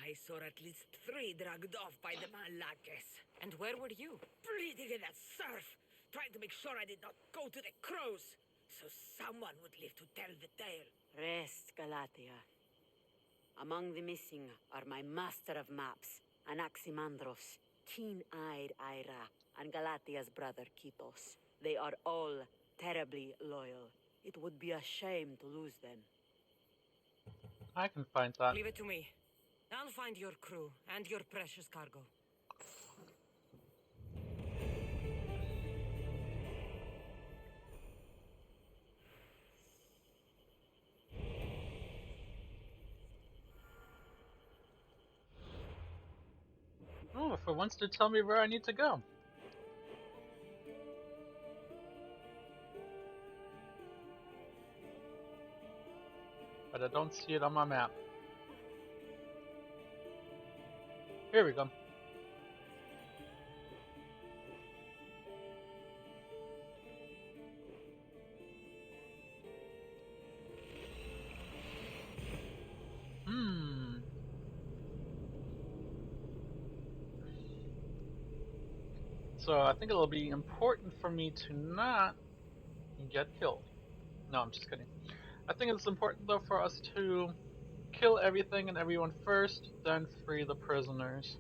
I saw at least 3 dragged off by the Malakes. And where were you? Bleeding in the surf, trying to make sure I did not go to the crows, so someone would live to tell the tale. Rest, Galatia. Among the missing are my master of maps, Anaximandros, keen-eyed Ira, and Galatia's brother Kitos. They are all terribly loyal. It would be a shame to lose them. I can find that. Leave it to me. I'll find your crew and your precious cargo. Oh, for once to tell me where I need to go. But I don't see it on my map. Here we go. So I think it'll be important for me to not get killed. No, I'm just kidding. I think it's important though for us to kill everything and everyone first, then free the prisoners.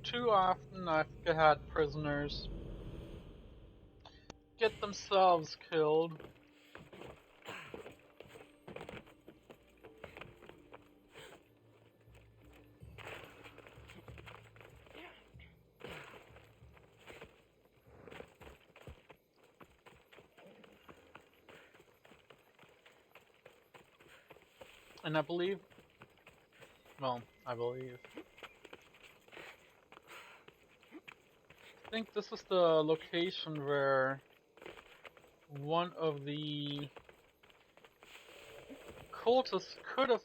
Too often I've had prisoners get themselves killed. And I believe, I think this is the location where one of the cultists could have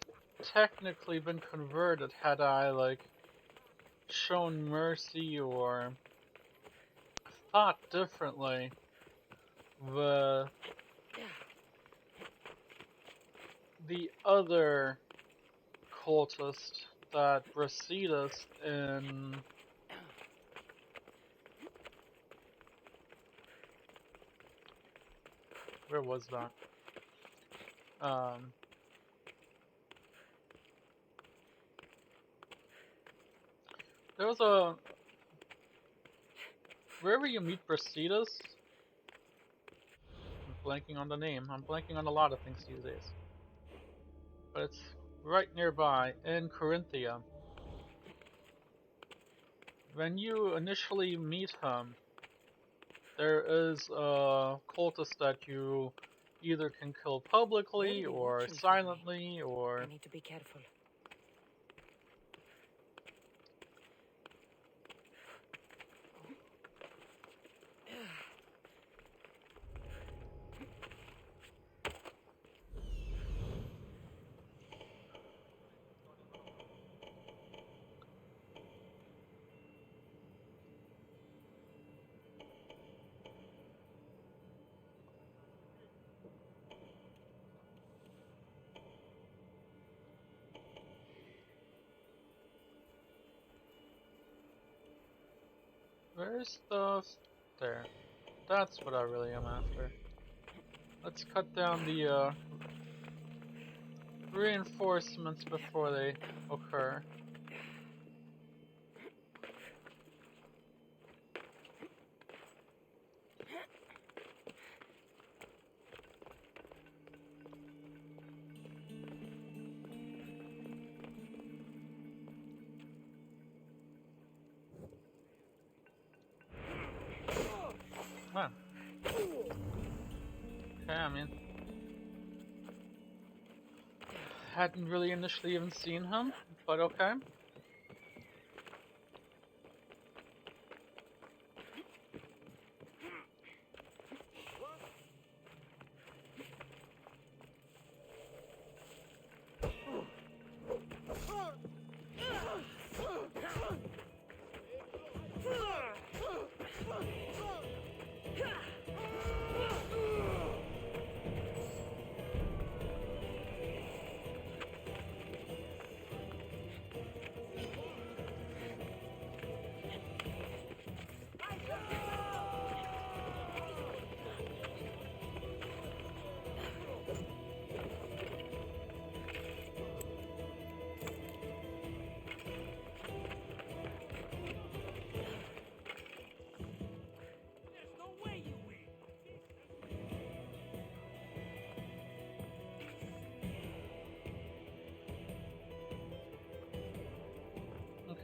technically been converted had I, like, shown mercy or thought differently. The other cultist that preceded us in where was that? There was a wherever you meet Brasidas. I'm blanking on the name. I'm blanking on a lot of things these days. But it's right nearby in Corinthia. When you initially meet him, there is a cultist that you either can kill publicly They'll be or watching for me. silently or I need to be careful. where's the there? That's what I really am after. Let's cut down the reinforcements before they occur. Wow. Okay, I mean, hadn't really initially even seen him, but okay.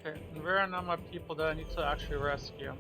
Okay, and where are now my people that I need to actually rescue?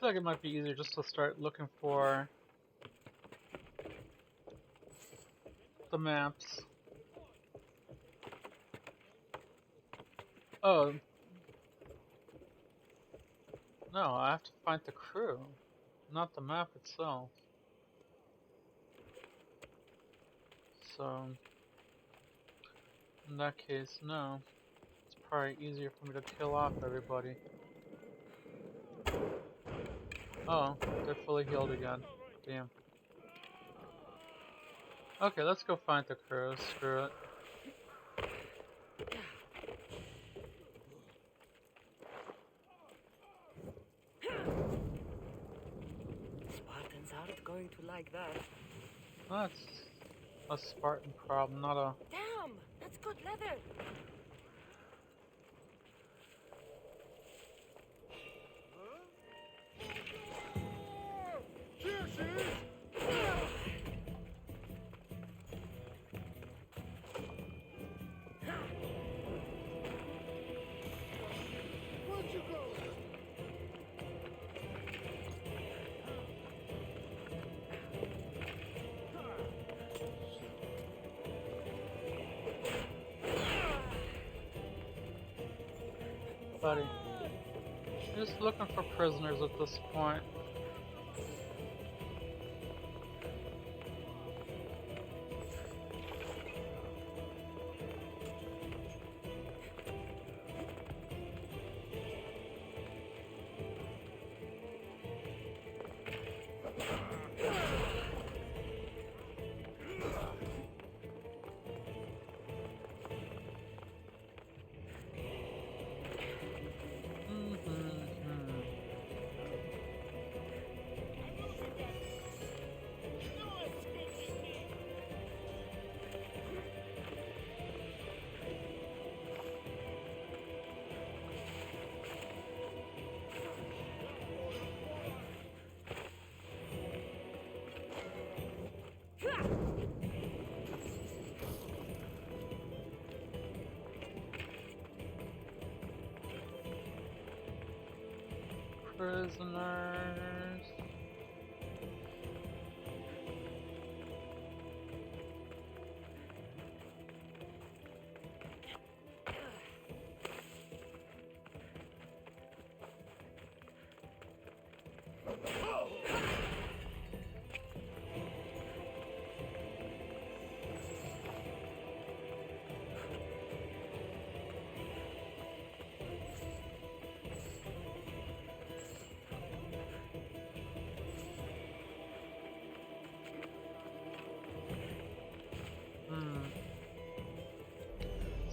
feel like it might be easier just to start looking for the maps. Oh. No, I have to find the crew, not the map itself. So, in that case, no. It's probably easier for me to kill off everybody. Oh, they're fully healed again. Damn. Okay, let's go find the crew. Screw it. Spartans aren't going to like that. That's a Spartan problem, not a... Damn! That's good leather! Buddy. I'm just looking for prisoners at this point. Prisoners.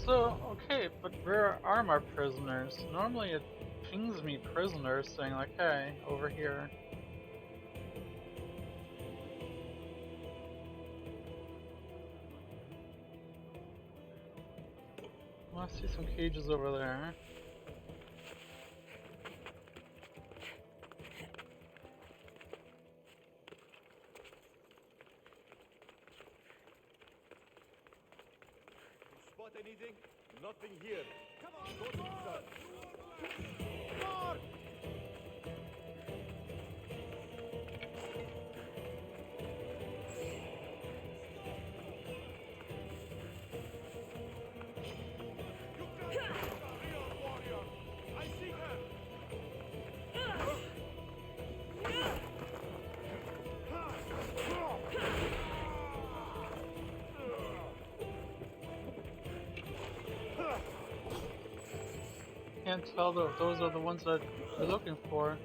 So, okay, but where are my prisoners? Normally it pings me prisoners saying like, hey, over here. Well, I see some cages over there. Spot anything? Nothing here. Come on, go inside. Mark! I see her! Can't tell though if those are the ones that we're looking for.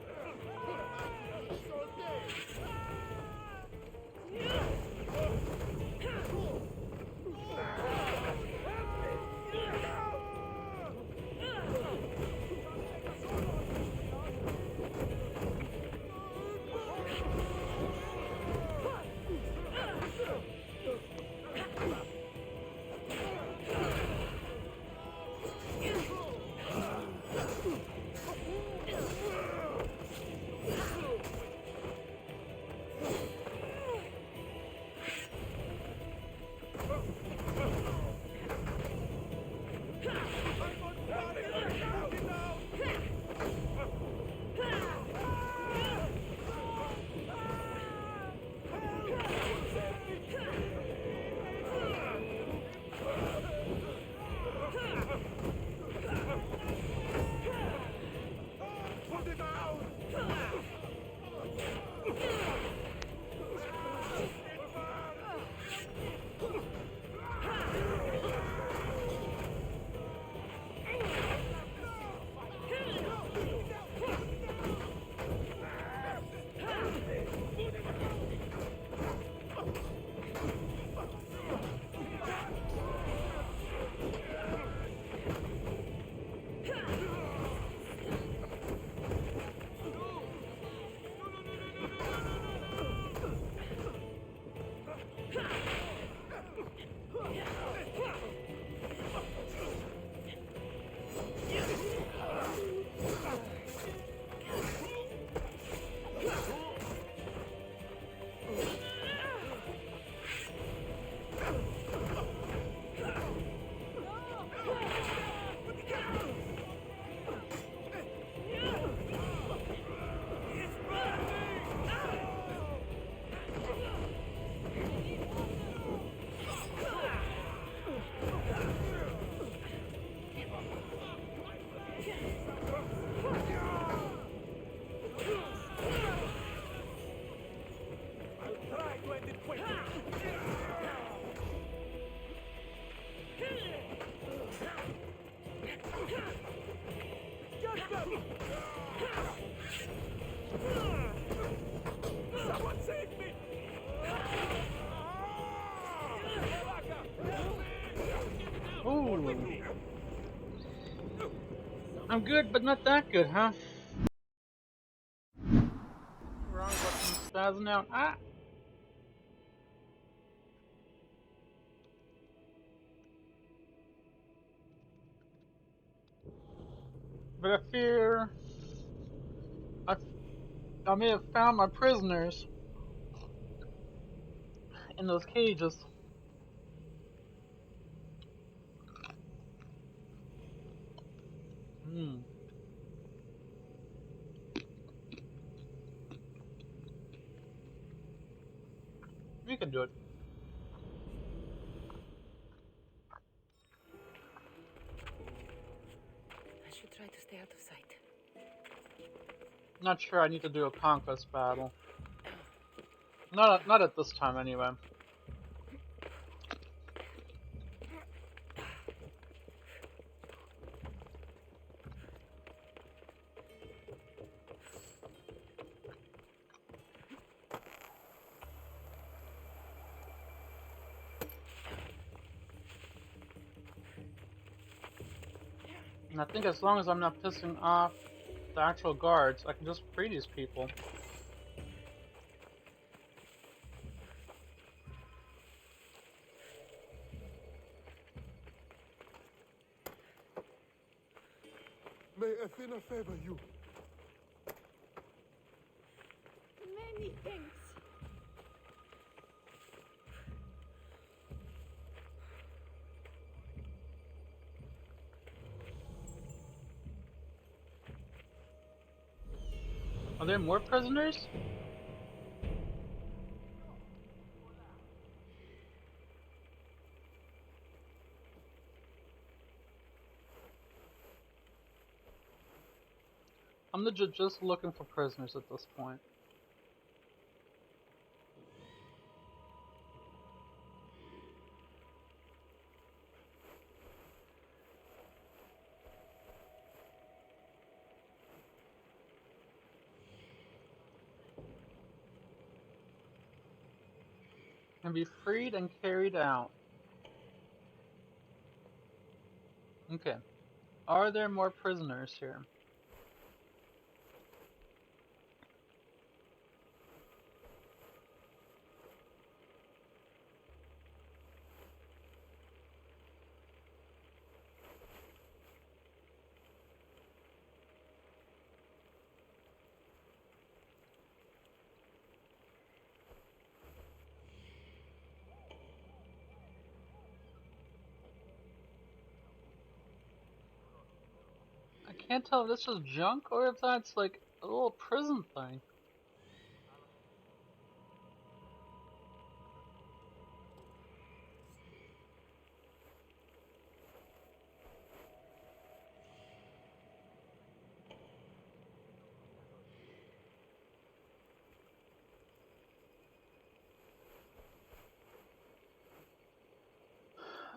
Ooh. I'm good, but not that good, huh? Wrong button. Spazzing out. Ah! But I fear I, I may have found my prisoners in those cages. Hmm. We can do it. I should try to stay out of sight. Not sure I need to do a conquest battle. Not at this time anyway. And I think as long as I'm not pissing off the actual guards, I can just free these people. May Athena favor you. Many thanks. Are there more prisoners? I'm legit just looking for prisoners at this point. Can be freed and carried out. Okay. Are there more prisoners here? I can't tell if this is junk or if that's like a little prison thing.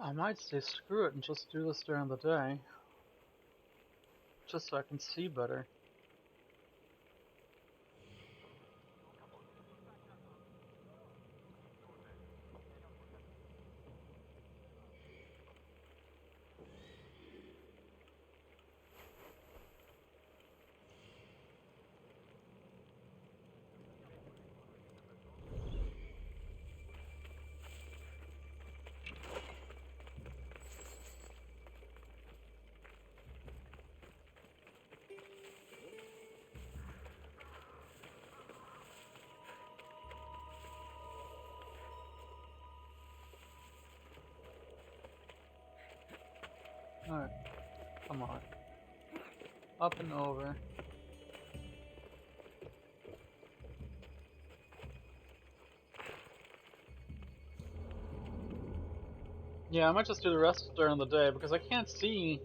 I might say screw it and just do this during the day. Just so I can see better. Alright, come on. Up and over. Yeah, I might just do the rest during the day because I can't see.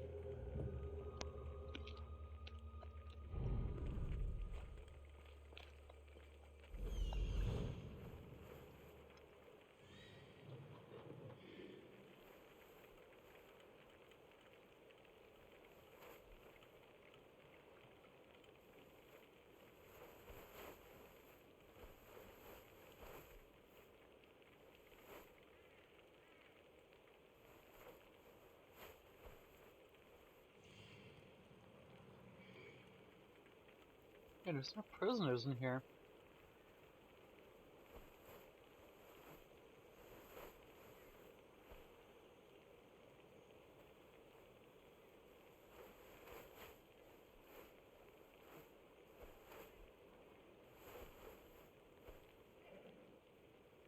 Yeah, there's no prisoners in here.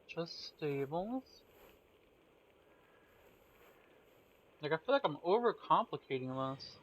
Just stables. Like, I feel like I'm overcomplicating this.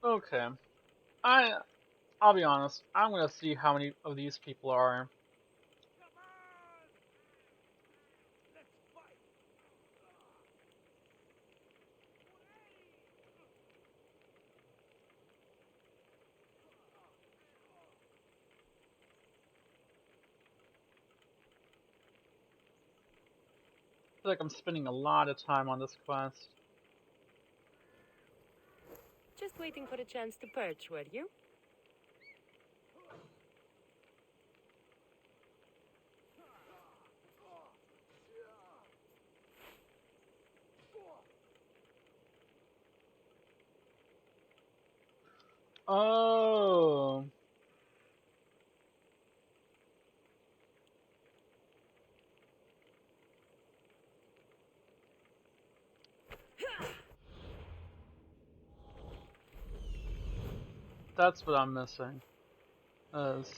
Okay. I'll be honest. I'm gonna see how many of these people are. I feel like I'm spending a lot of time on this quest. Just waiting for a chance to perch, were you? Oh. That's what I'm missing. Is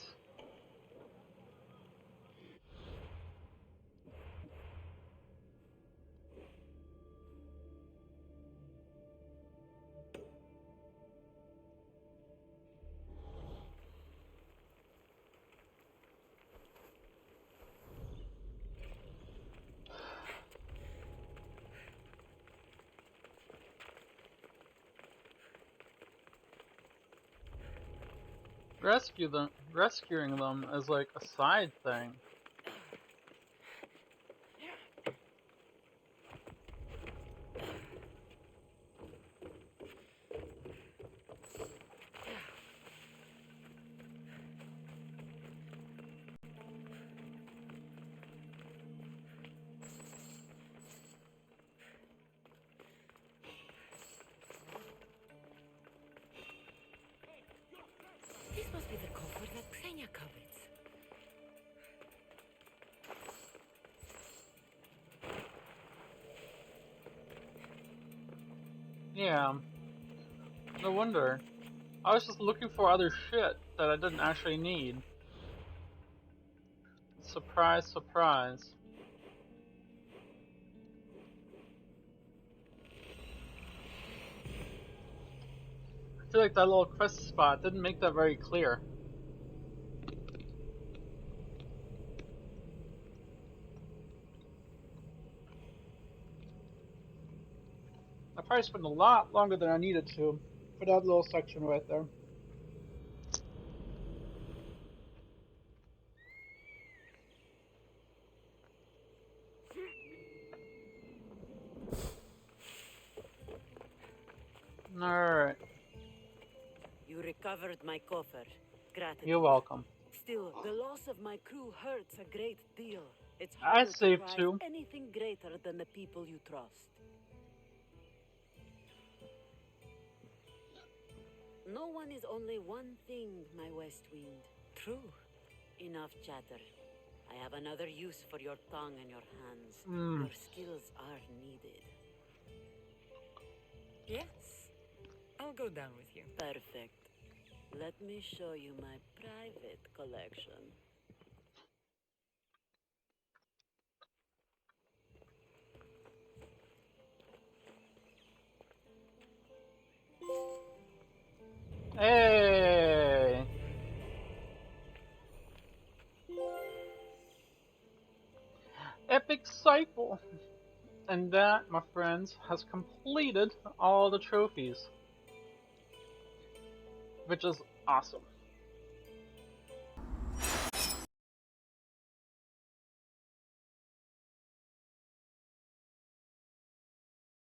rescuing them is like a side thing. This must be the coffer that Xenia covets. Yeah. No wonder. I was just looking for other shit that I didn't actually need. Surprise, surprise. I feel like that little quest spot didn't make that very clear. I probably spent a lot longer than I needed to for that little section right there. You recovered my coffer. Gratitude. You're welcome. Still, the loss of my crew hurts a great deal. It's I harder to saved prize two. anything greater than the people you trust. No one is only one thing, my West Wind. True. Enough chatter. I have another use for your tongue and your hands. Hmm. Your skills are needed. Yes. I'll go down with you. Perfect. Let me show you my private collection. Hey! Epic cycle! And that, my friends, has completed all the trophies. Which is awesome.